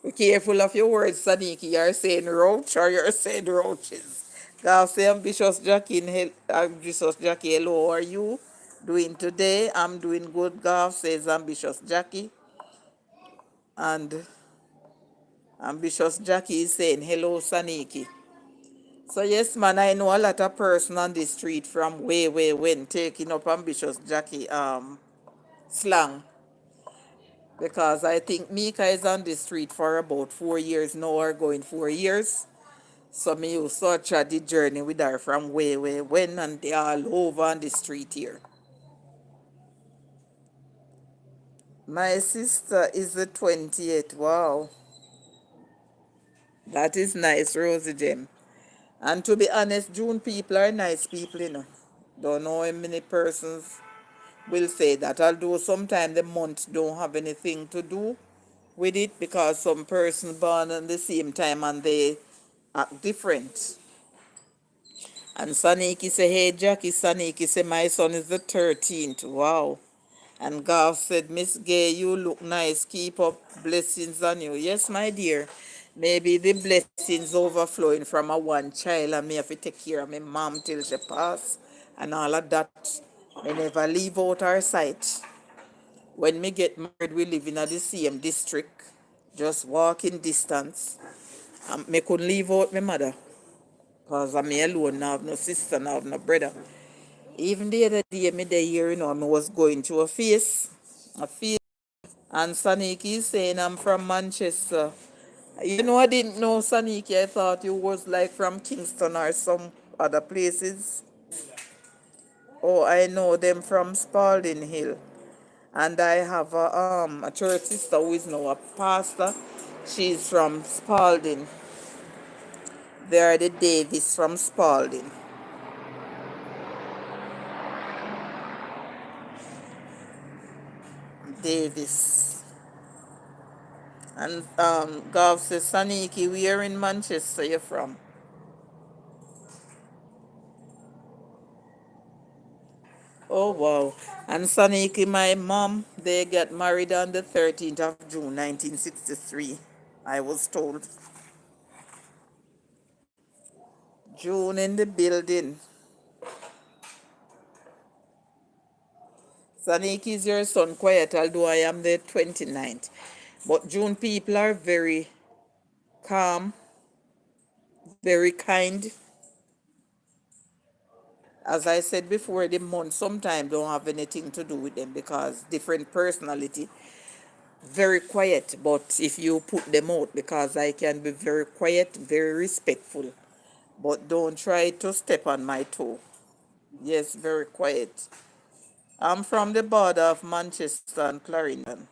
Be careful of your words, Saniki. You're saying roach or you're saying roaches. Gav say, ambitious Jackie, ambitious Jackie, hello, how are you doing today? I'm doing good, Gav says ambitious Jackie. And ambitious Jackie is saying, hello, Saniki. So yes, man, I know a lot of person on the street from way when taking up ambitious Jackie slang, because I think Mika is on the street for about 4 years now, or going 4 years. So me used to try the journey with her from way when, and they all over on the street here. My sister is the 28th. Wow, that is nice, Rosie Jem. And to be honest, June people are nice people, you know. Don't know how many persons will say that, although sometimes the months don't have anything to do with it, because some person born at the same time and they act different. And Saniki say, hey Jackie, Saniki say, my son is the 13th. Wow. And Golf said, Miss Gay, you look nice. Keep up, blessings on you. Yes, my dear. Maybe the blessings overflowing from a one child, and me have to take care of my mom till she pass and all of that. I never leave out her sight. When me get married, we live in the same district, just walking distance. And me couldn't leave out my mother, because I'm alone, I have no sister, I have no brother. Even the other day, me the year, I was going through a phase. And Saniki is saying I'm from Manchester. I didn't know, Saniki. I thought you was like from Kingston or some other places. Oh, I know them from Spalding Hill. And I have a church sister who is now a pastor. She's from Spalding. They are the Davis from Spalding. Davis. And Gav says, Saniki, where in Manchester you from? Oh wow. And Saniki, my mom, they got married on the 13th of June 1963. I was told. June in the building. Saniki, is your son quiet, although I am the 29th. But June people are very calm, very kind. As I said before, the month sometimes don't have anything to do with them, because different personality, very quiet. But if you put them out, because I can be very quiet, very respectful, but don't try to step on my toe. Yes, very quiet. I'm from the border of Manchester and Clarendon.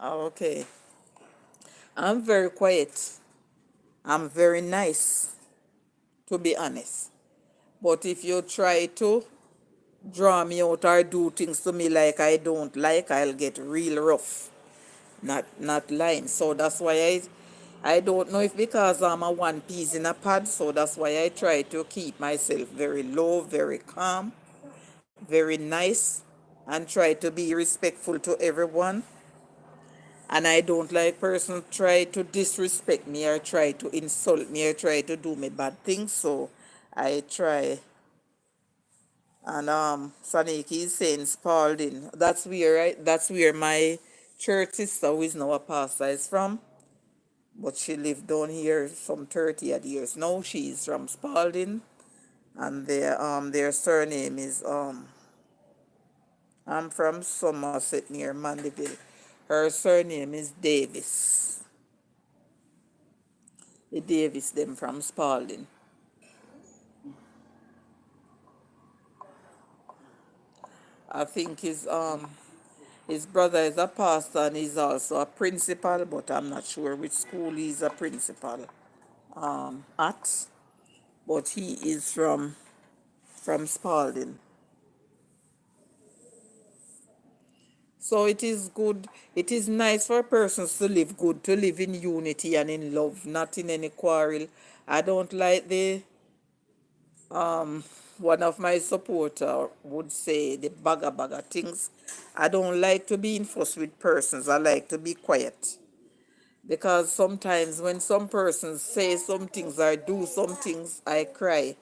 Okay. I'm very quiet. I'm very nice, to be honest. But if you try to draw me out or do things to me like I don't like, I'll get real rough. Not lying. So that's why I don't know if because I'm a one piece in a pod, so that's why I try to keep myself very low, very calm, very nice, and try to be respectful to everyone. And I don't like person try to disrespect me or try to insult me or try to do me bad things. So I try. And Saniki is saying Spalding. That's where that's where my church sister, who is now a pastor, is from. But she lived down here some 30 odd years now. She's from Spalding, and their surname is I'm from Somerset near Mandeville. Her surname is Davis. The Davis them from Spalding. I think his brother is a pastor and he's also a principal, but I'm not sure which school he's a principal at. But he is from Spalding. So it is good. It is nice for persons to live good, to live in unity and in love, not in any quarrel. I don't like the one of my supporter would say the bagger things. I don't like to be in fuss with persons. I like to be quiet. Because sometimes when some persons say some things or do some things, I cry.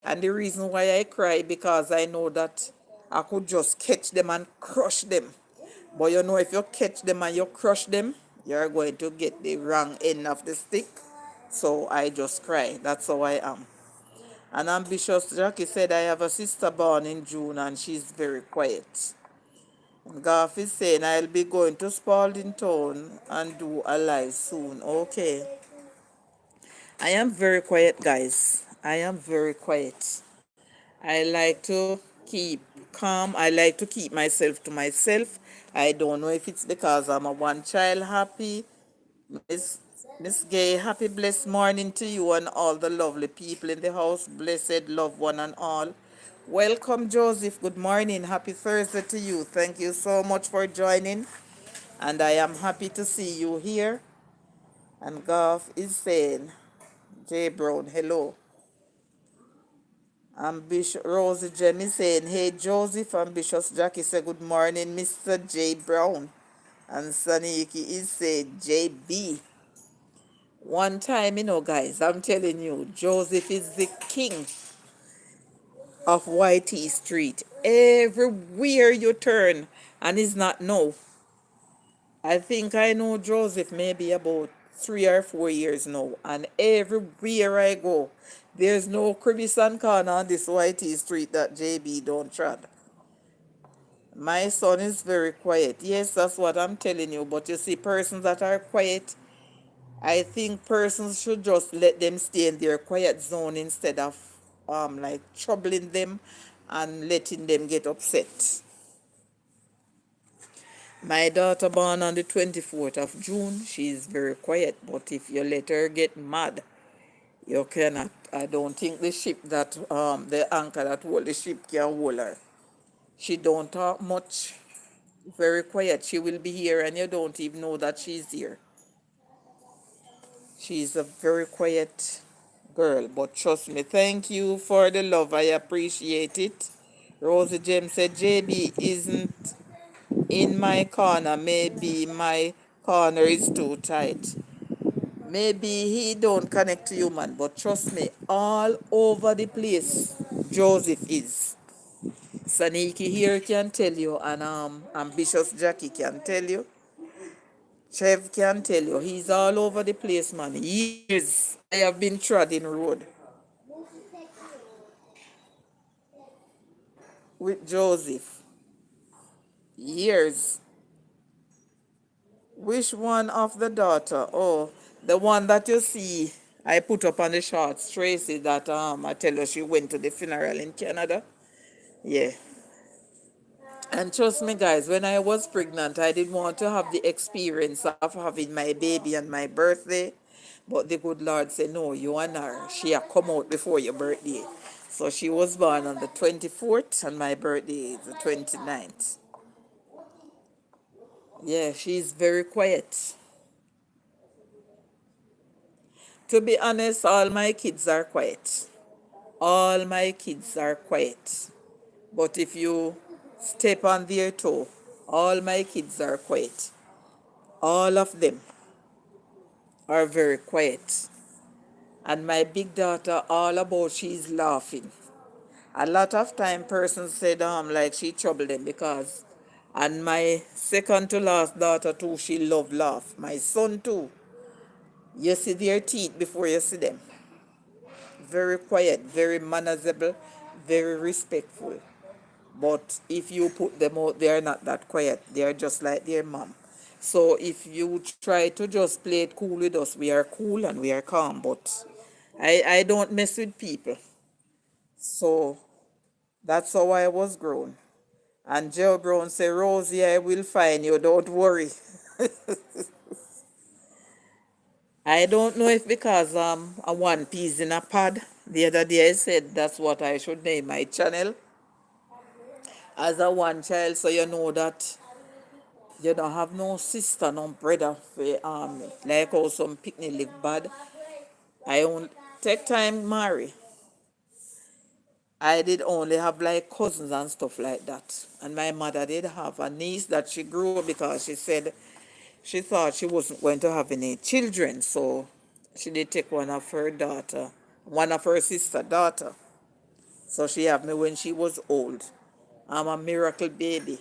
And the reason why I cry because I know that I could just catch them and crush them. But you know, if you catch them and you crush them, you're going to get the wrong end of the stick. So I just cry. That's how I am. And Ambitious Jackie said, I have a sister born in June and she's very quiet. And Garth is saying, I'll be going to Spalding Town and do a live soon. Okay. I am very quiet, guys. I am very quiet. I like to keep calm. I like to keep myself to myself. I don't know if it's because I'm a one child happy. Miss Miss Gay, happy blessed morning to you and all the lovely people in the house. Blessed, loved one and all. Welcome, Joseph. Good morning. Happy Thursday to you. Thank you so much for joining. And I am happy to see you here. And Golf is saying, J Brown, hello. Ambitious Rosie Jenny saying, hey Joseph. Ambitious Jackie say, good morning, Mr. J Brown. And Saniki is saying, JB. One time, guys, I'm telling you, Joseph is the king of YT Street. Everywhere you turn, and he's not no. I think I know Joseph maybe about 3 or 4 years now, and everywhere I go, there's no crevice and corner on this YT Street that JB don't tread. My son is very quiet. Yes, that's what I'm telling you. But you see, persons that are quiet, I think persons should just let them stay in their quiet zone instead of like troubling them and letting them get upset. My daughter born on the 24th of June, she is very quiet, but if you let her get mad, you cannot. I don't think the ship that the anchor that hold the ship can hold her. She don't talk much, very quiet. She will be here and you don't even know that she's here. She's a very quiet girl, but trust me, thank you for the love. I appreciate it. Rosie James said, JB isn't in my corner. Maybe my corner is too tight. Maybe he don't connect to you, man, but trust me, all over the place, Joseph is. Saniki here can tell you, and Ambitious Jackie can tell you. Chev can tell you, he's all over the place, man. Years I have been treading road with Joseph. Years. Which one of the daughter? Oh, the one that you see I put up on the shorts Tracy that I tell her she went to the funeral in Canada. Yeah. And trust me, guys, when I was pregnant, I didn't want to have the experience of having my baby on my birthday. But the good Lord said, no, you and her, she had come out before your birthday. So she was born on the 24th, and my birthday is the 29th. Yeah, she's very quiet. To be honest, all my kids are quiet. All my kids are quiet. But if you step on their toe, all my kids are quiet. All of them are very quiet. And my big daughter, all about she's laughing. A lot of time persons said like she troubled them because and my second to last daughter too, she love laugh. My son too. You see their teeth before you see them. Very quiet, very manageable, very respectful. But if you put them out, they are not that quiet. They are just like their mom. So if you try to just play it cool with us, we are cool and we are calm. But I don't mess with people. So that's how I was grown. And Joe Brown say, Rosie, I will find you, don't worry. I don't know if because a one piece in a pod. The other day I said that's what I should name my channel. As a one child, so you know that you don't have no sister, no brother for like how some picnic live bad. I only take time marry. I did only have like cousins and stuff like that. And my mother did have a niece that she grew because she said she thought she wasn't going to have any children. So she did take one of her sister daughter. So she had me when she was old. I'm a miracle baby.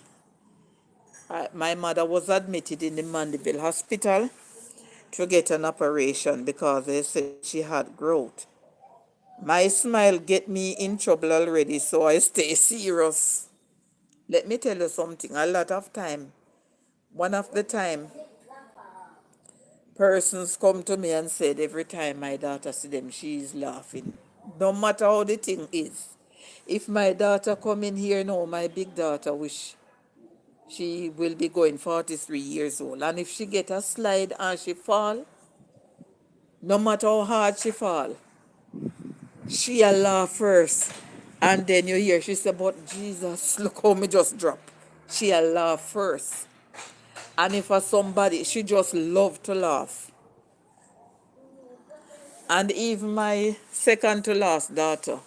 My mother was admitted in the Mandeville Hospital to get an operation because they said she had growth. My smile get me in trouble already, so I stay serious. Let me tell you something. A lot of time, one of the time, persons come to me and said every time my daughter see them, she is laughing. No matter how the thing is. If my daughter come in here now, my big daughter, which she will be going 43 years old, and if she get a slide and she fall, no matter how hard she fall, she'll laugh first. And then you hear she say, but Jesus, look how me just drop. She'll laugh first. And if for somebody, she just love to laugh. And even my second to last daughter,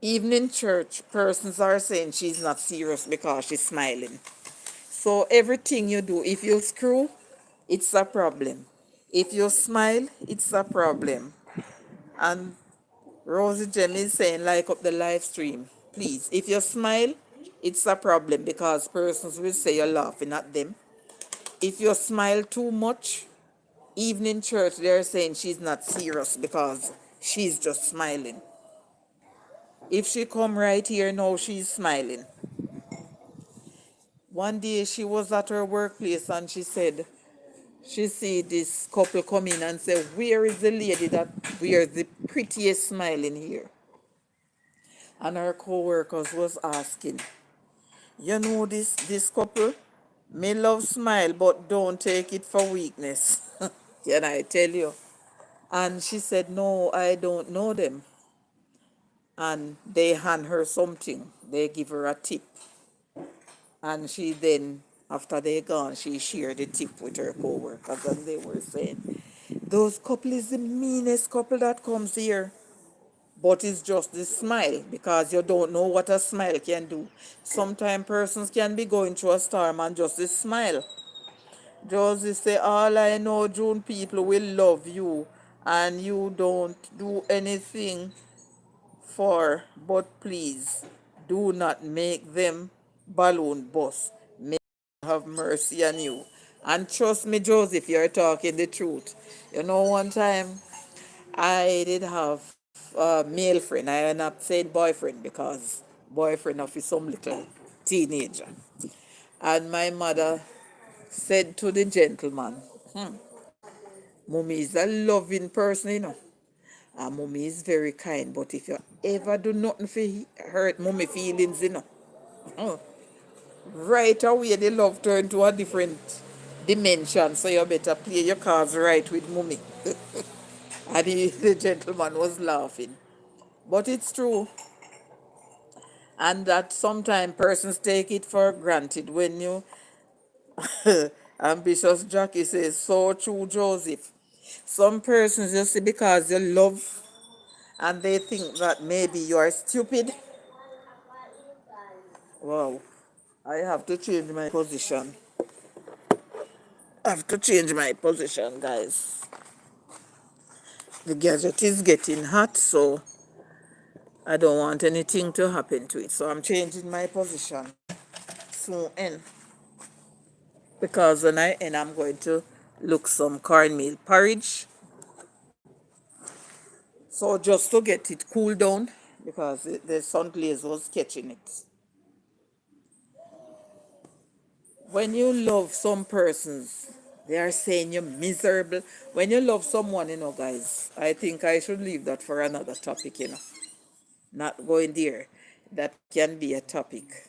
even in church, persons are saying she's not serious because she's smiling. So everything you do, if you screw, it's a problem. If you smile, it's a problem. And Rosie Jem is saying, like up the live stream. Please, if you smile, it's a problem because persons will say you're laughing at them. If you smile too much, even in church, they're saying she's not serious because she's just smiling. If she come right here now, she's smiling. One day she was at her workplace and she said, she see this couple come in and say, where is the lady that wears the prettiest smile in here? And her co-workers was asking, you know this couple? Me love smile, but don't take it for weakness. Can I tell you? And she said, no, I don't know them. And they hand her something. They give her a tip. And she then, after they gone, she shared the tip with her co-workers and they were saying, those couple is the meanest couple that comes here. But it's just the smile because you don't know what a smile can do. Sometimes persons can be going through a storm and just a smile. Josie say, all I know, June people will love you and you don't do anything for, but please do not make them balloon bust. May God have mercy on you. And trust me, Joseph, you're talking the truth. You know, one time I did have a male friend. I am not saying boyfriend because boyfriend of some little teenager. And my mother said to the gentleman, Mommy is a loving person, you know. And mommy is very kind. But if you ever do nothing for hurt mommy feelings, you know, right away the love turn to a different dimension. So you better play your cards right with mommy. And the gentleman was laughing. But it's true. And that sometimes persons take it for granted when you ambitious Jackie says, so true, Joseph. Some persons you see because you love and they think that maybe you are stupid. Wow. I have to change my position. I have to change my position, guys. The gadget is getting hot, so I don't want anything to happen to it. So I'm changing my position soon. Because when I end, I'm going to look some cornmeal porridge. So just to get it cooled down, because the sun glaze was catching it. When you love some persons, they are saying you're miserable. When you love someone, guys, I think I should leave that for another topic. Not going there. That can be a topic.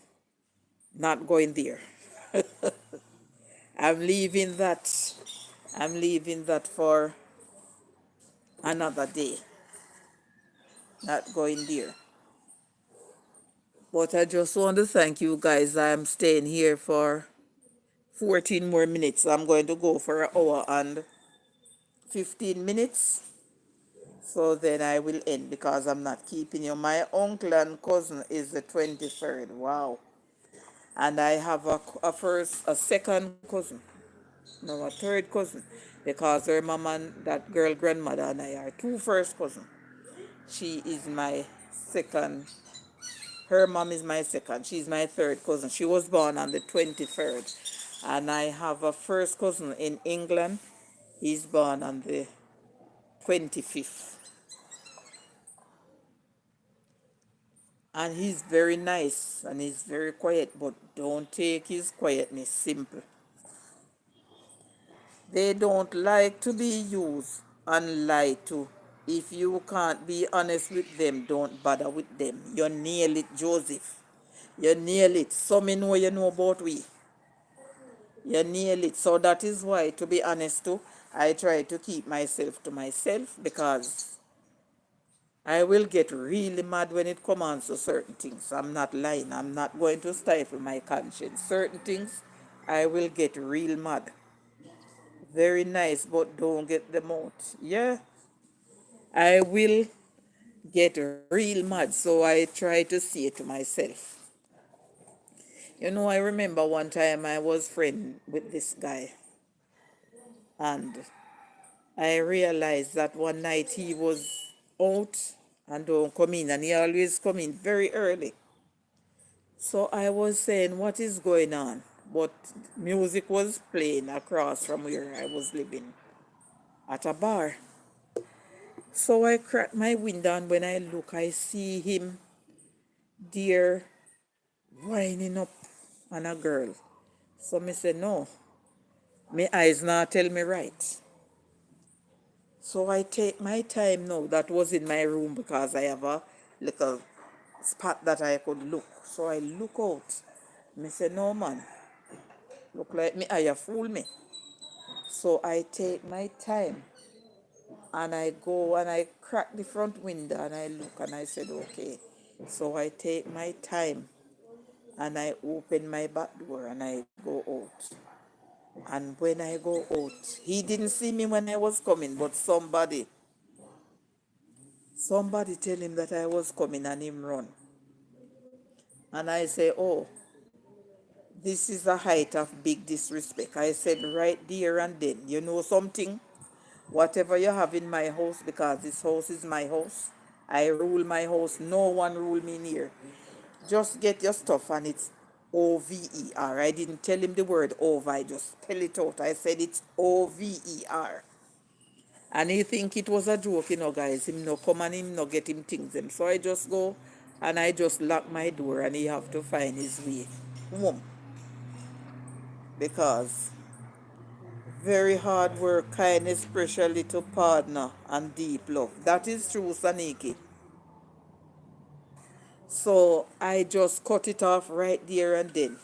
Not going there. I'm leaving that. I'm leaving that for another day. Not going there. But I just want to thank you guys. I'm staying here for 14 more minutes. I'm going to go for an hour and 15 minutes. So then I will end because I'm not keeping you. My uncle and cousin is the 23rd. Wow. And I have a second cousin. No, a third cousin. Because her mom and that girl grandmother and I are two first cousins. She is my second. Her mom is my second. She's my third cousin. She was born on the 23rd. And I have a first cousin in England. He's born on the 25th. And he's very nice and he's very quiet, but don't take his quietness simple. They don't like to be used and lied to. If you can't be honest with them, don't bother with them. You nail it, Joseph. You nail it. Some know you know about we. You nail it. So that is why, to be honest too, I try to keep myself to myself because I will get really mad when it comes to certain things. I'm not lying. I'm not going to stifle my conscience. Certain things, I will get real mad. Very nice, but don't get them out. Yeah, I will get real mad. So I try to see it to myself. I remember one time I was friend with this guy. And I realized that one night he was out and don't come in. And he always come in very early. So I was saying, what is going on? But music was playing across from where I was living at a bar. So I cracked my window and when I look, I see him there winding up on a girl. So me say, no, my eyes not tell me right. So I take my time now. That was in my room because I have a little spot that I could look. So I look out. Me say, no man, look like me, you fool me. So I take my time and I go and I crack the front window and I look and I said, okay. So I take my time and I open my back door and I go out. And when I go out, he didn't see me when I was coming, but somebody tell him that I was coming and him run. And I say, oh, this is a height of big disrespect. I said right there and then, you know something? Whatever you have in my house, because this house is my house, I rule my house. No one rule me near. Just get your stuff and it's OVER. I didn't tell him the word over. I just spell it out. I said it's OVER. And he think it was a joke, guys. Him no come and him no get him things them. So I just go and I just lock my door and he have to find his way home. Because Very hard work, kindness, pressure, little partner, and deep love. That is true, Saniki. So I just cut it off right there and then.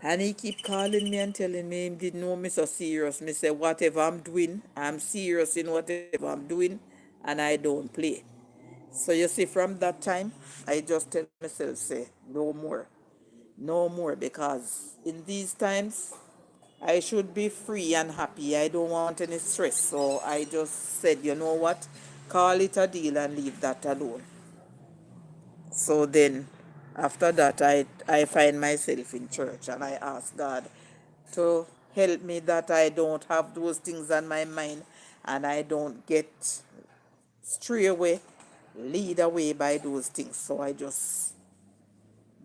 And he keep calling me and telling me he didn't know me so serious. Me say whatever I'm doing, I'm serious in whatever I'm doing and I don't play. So you see from that time, I just tell myself say no more. No more because in these times I should be free and happy. I don't want any stress. So I just said, you know what? Call it a deal and leave that alone. So then after that I find myself in church and I ask God to help me that I don't have those things on my mind and I don't get stray away, lead away by those things. So I just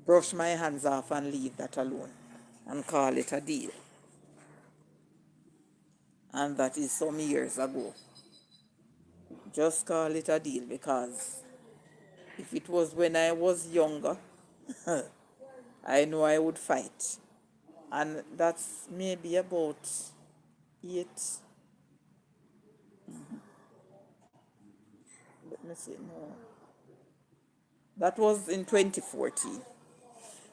brush my hands off and leave that alone and call it a deal. And that is some years ago. Just call it a deal because if it was when I was younger, I know I would fight. And that's maybe about 8, let me see, no. That was in 2014.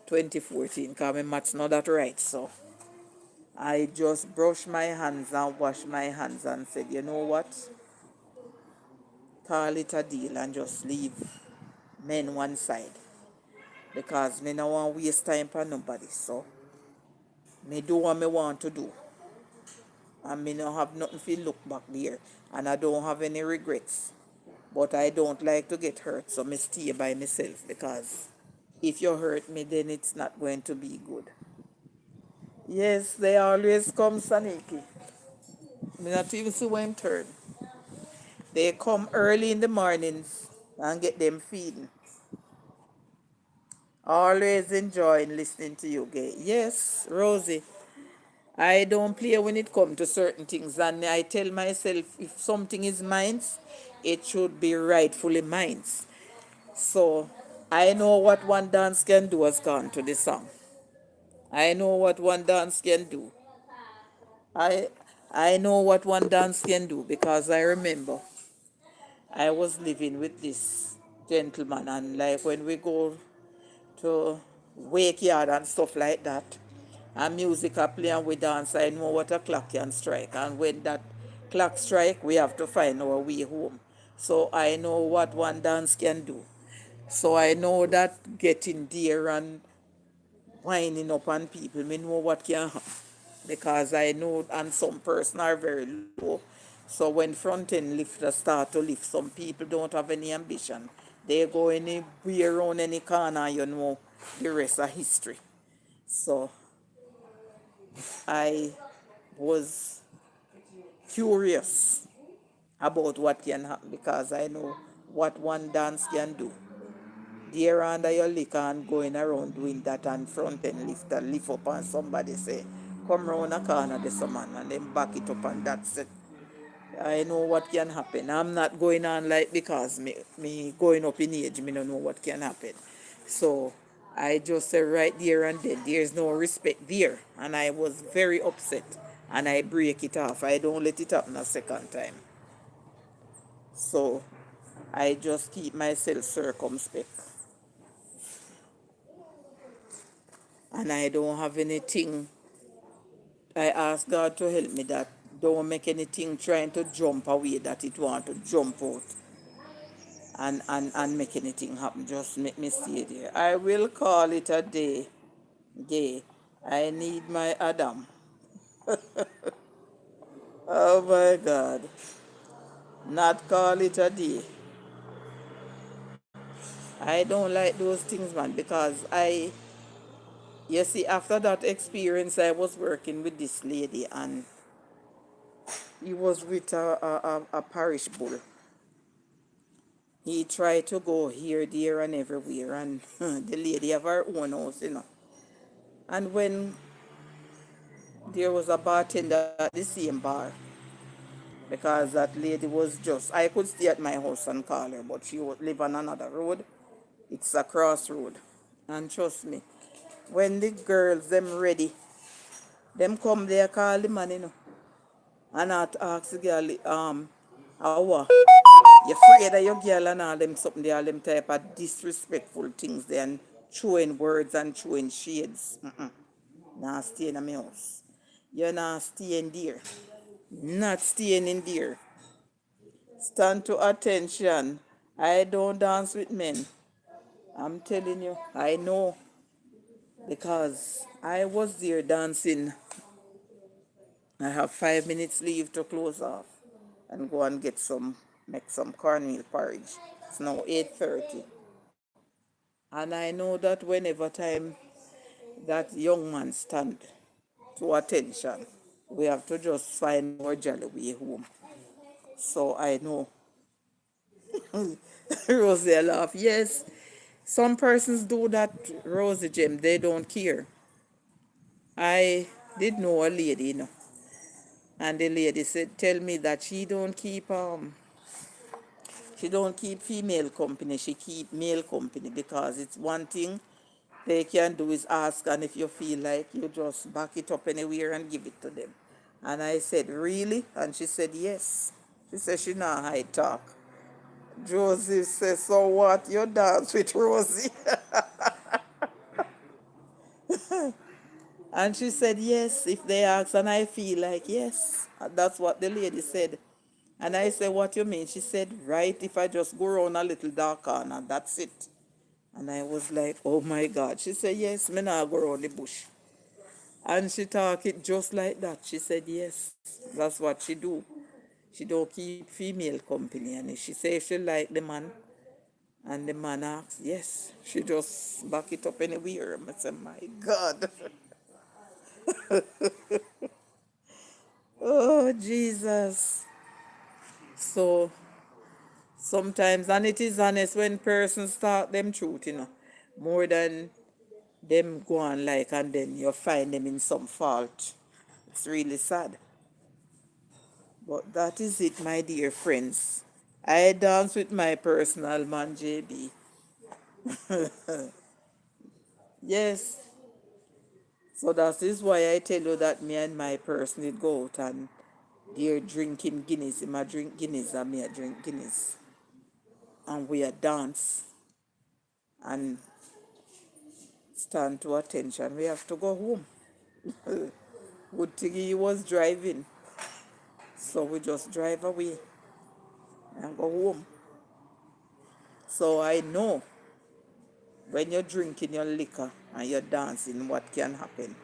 2014, because my math's not that right. So I just brushed my hands and washed my hands and said, you know what? Call it a deal and just leave men one side. Because me no want waste time for nobody. So me do what me want to do. And me no have nothing to look back there. And I don't have any regrets. But I don't like to get hurt. So me stay by myself because if you hurt me, then it's not going to be good. Yes, they always come, Saniki. Me not even see when turn. They come early in the mornings and get them feeding. Always enjoying listening to you, Gay. Yes, Rosie. I don't play when it comes to certain things, and I tell myself if something is mine, it should be rightfully mine. So I know what one dance can do has gone to the song. I know what one dance can do. I I know what one dance can do because I remember I was living with this gentleman and like when we go to wake yard and stuff like that and music are playing and we dance, I know what a clock can strike and when that clock strike we have to find our way home. So I know what one dance can do. So I know that getting there and winding up on people, me know what can happen. Because I know, and some person are very low. So when front end lifters start to lift, some people don't have any ambition. They go anywhere around any corner, you know, the rest of history. So I was curious about what can happen because I know what one dance can do. There under your liquor and going around doing that and front end lift up and somebody say, come round a corner this man and then back it up and that's it. I know what can happen. I'm not going on like because me going up in age, me don't know what can happen. So I just say right there and then there's no respect there. And I was very upset and I break it off. I don't let it happen a second time. So I just keep myself circumspect. And I don't have anything. I ask God to help me that don't make anything trying to jump away that it want to jump out and make anything happen. Just make me stay there. I will call it a day. Gay. I need my Adam. Oh my God. Not call it a day. I don't like those things, man, because you see, after that experience, I was working with this lady and he was with a parish bull. He tried to go here, there, and everywhere, and the lady have her own house, you know. And when there was a bartender at the same bar, because that lady was just, I could stay at my house and call her, but she would live on another road. It's a crossroad. And trust me, when the girls, them ready, them come there, call the man, you know. and not ask the girl, how you afraid of your girl and all them something there, all them type of disrespectful things there and throwing words and throwing shades. Nah, stay in my house. You're not staying there. Not staying in there. Stand to attention. I don't dance with men. I'm telling you, I know because I was there dancing. I have 5 minutes leave to close off and go and make some cornmeal porridge. It's now 8:30. And I know that whenever time that young man stand to attention, we have to just find our jolly way home. So I know. Rosie laugh. Yes, some persons do that, Rosie Jim. They don't care. I did know a lady, and the lady said, tell me that she don't keep female company. She keep male company because it's one thing they can do is ask, and if you feel like you just back it up anywhere and give it to them. And I said, really? And she said, yes. She said she not high talk. Josie says, so what? You dance with Rosie? And she said, yes, if they ask. And I feel like, yes. That's what the lady said. And I said, what you mean? She said, right, if I just go around a little dark corner, that's it. And I was like, oh my God. She said, yes, me not go around the bush. And she talk it just like that. She said, yes, that's what she do. She don't keep female company. And she say she like the man, and the man asks, yes. She just back it up anywhere. I said, my God. Oh, Jesus. So sometimes, and it is honest when persons talk them truth, more than them go on like, and then you find them in some fault. It's really sad. But that is it, my dear friends. I dance with my personal man, JB. Yes. So that is why I tell you that me and my person did go out and they're drinking Guinness. Him a drink Guinness and me a drink Guinness. And we a dance and stand to attention. We have to go home. Good thing he was driving. So we just drive away and go home. So I know when you're drinking your liquor and you're dancing, what can happen.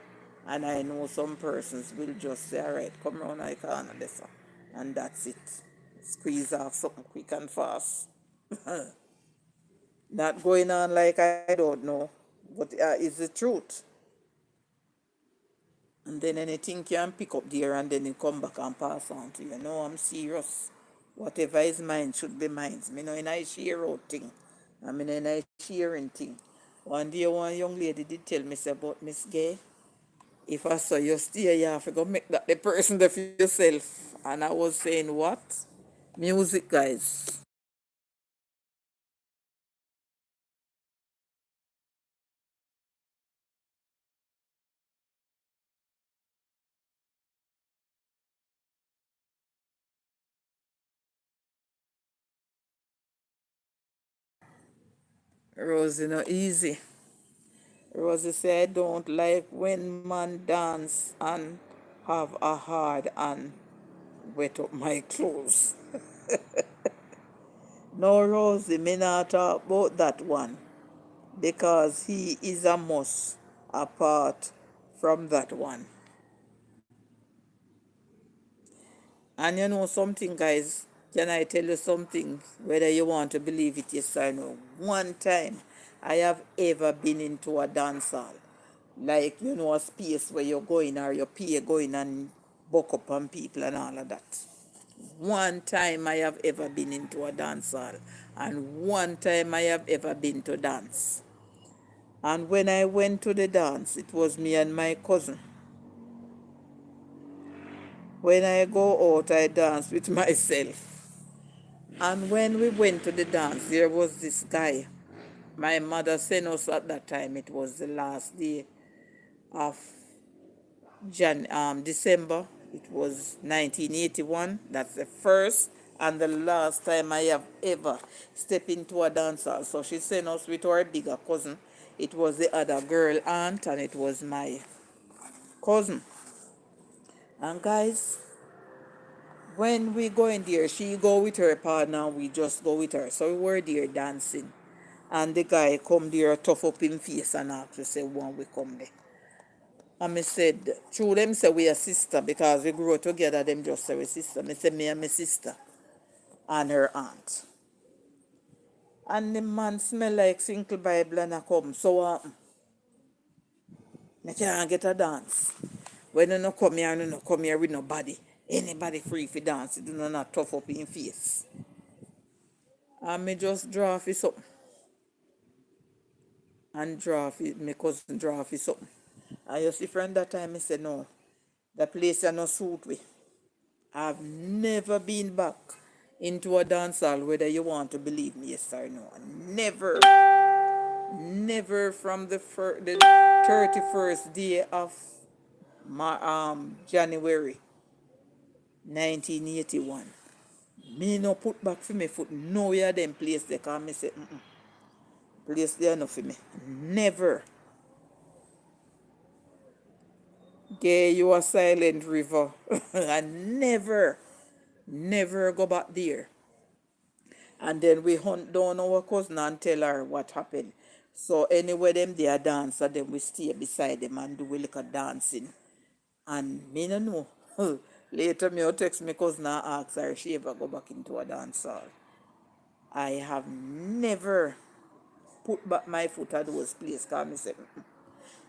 And I know some persons will just say, all right, come round I corner this, and that's it. Squeeze off something quick and fast. Not going on like I don't know, but it's the truth. And then anything can pick up there and then it come back and pass on to you. No, I'm serious. Whatever is mine should be mine. Me know in I share out thing. I mean in I sharing thing. One day one young lady did tell me say about Miss Gay. If I saw you stay, you have to go make that the person there for yourself. And I was saying what? Music guys. Rosie no easy. Rosie say I don't like when man dance and have a hard and wet up my clothes. No, Rosie, me not talk about that one because he is a must apart from that one. And you know something, guys, can I tell you something? Whether you want to believe it, yes or no. One time I have ever been into a dance hall. Like, a space where you're going or you pay going and buck up on people and all of that. One time I have ever been into a dance hall. And one time I have ever been to dance. And when I went to the dance, it was me and my cousin. When I go out, I dance with myself. And when we went to the dance, there was this guy. My mother sent us at that time. It was the last day of December. It was 1981. That's the first and the last time I have ever stepped into a dance hall. So she sent us with our bigger cousin. It was the other girl aunt and it was my cousin. And guys, when we go in there, she go with her partner and we just go with her. So we were there dancing. And the guy come there tough up him face and ask to say when we come there. And me said, through them say we are sister because we grew up together, them just say we sister. Me say me and my sister and her aunt. And the man smell like Single Bible and I come. So me can't get a dance. When you no come here, you no come here with nobody. Anybody free for dance, you do not tough up in face. And me just draw for something. And draw for, my cousin draw for something. And you see friend that time, I said, no, the place are not suit we. I've never been back into a dance hall, whether you want to believe me, yes or no. Never, never from the 31st day of January 1981. Me no put back for me foot nowhere them place they call me say, place there no for me. Never. Gay, you a silent river. I never, never go back there. And then we hunt down our cousin and tell her what happened. So anyway, them they are dancer, then we stay beside them and do a little dancing. And me no know. Later me will text me cousin and ask her if she ever go back into a dance hall. I have never put back my foot at those places because I say,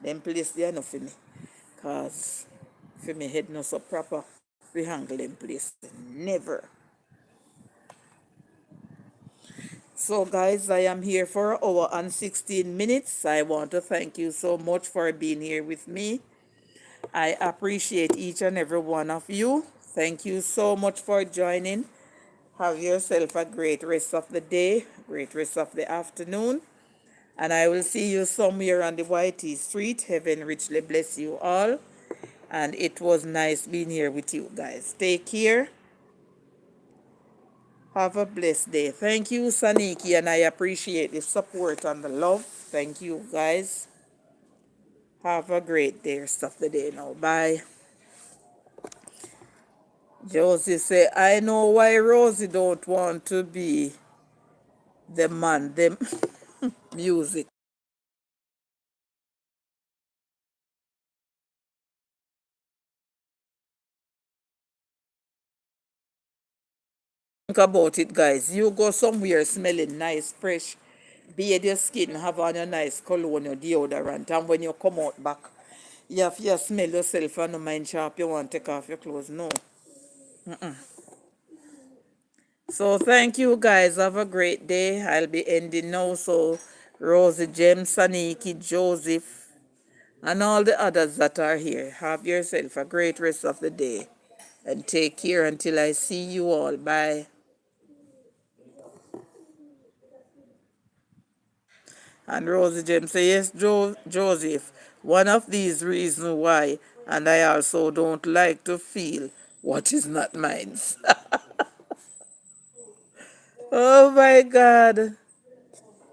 them place they are not for me. Because for me head not so proper. We handle them place. Never. So guys, I am here for an hour and 16 minutes. I want to thank you so much for being here with me. I appreciate each and every one of you. Thank you so much for joining. Have yourself a great rest of the day, great rest of the afternoon. And I will see you somewhere on the YT street. Heaven richly bless you all. And it was nice being here with you guys. Take care. Have a blessed day. Thank you, Saniki, and I appreciate the support and the love. Thank you, guys. Have a great day. Rest of the day now. Bye. Josie say, I know why Rosie don't want to be the man, the music. Think about it, guys. You go somewhere smelling nice, fresh, bathe your skin, have on your nice cologne, your deodorant, and when you come out back, you have to smell yourself and no mind sharp. You want to take off your clothes. No. So thank you guys. Have a great day. I'll be ending now. So Rosie, James, Saniki, Joseph, and all the others that are here. Have yourself a great rest of the day. And take care until I see you all. Bye. And Rosie James say, yes, Joseph, one of these reasons why, and I also don't like to feel what is not mine. Oh my God.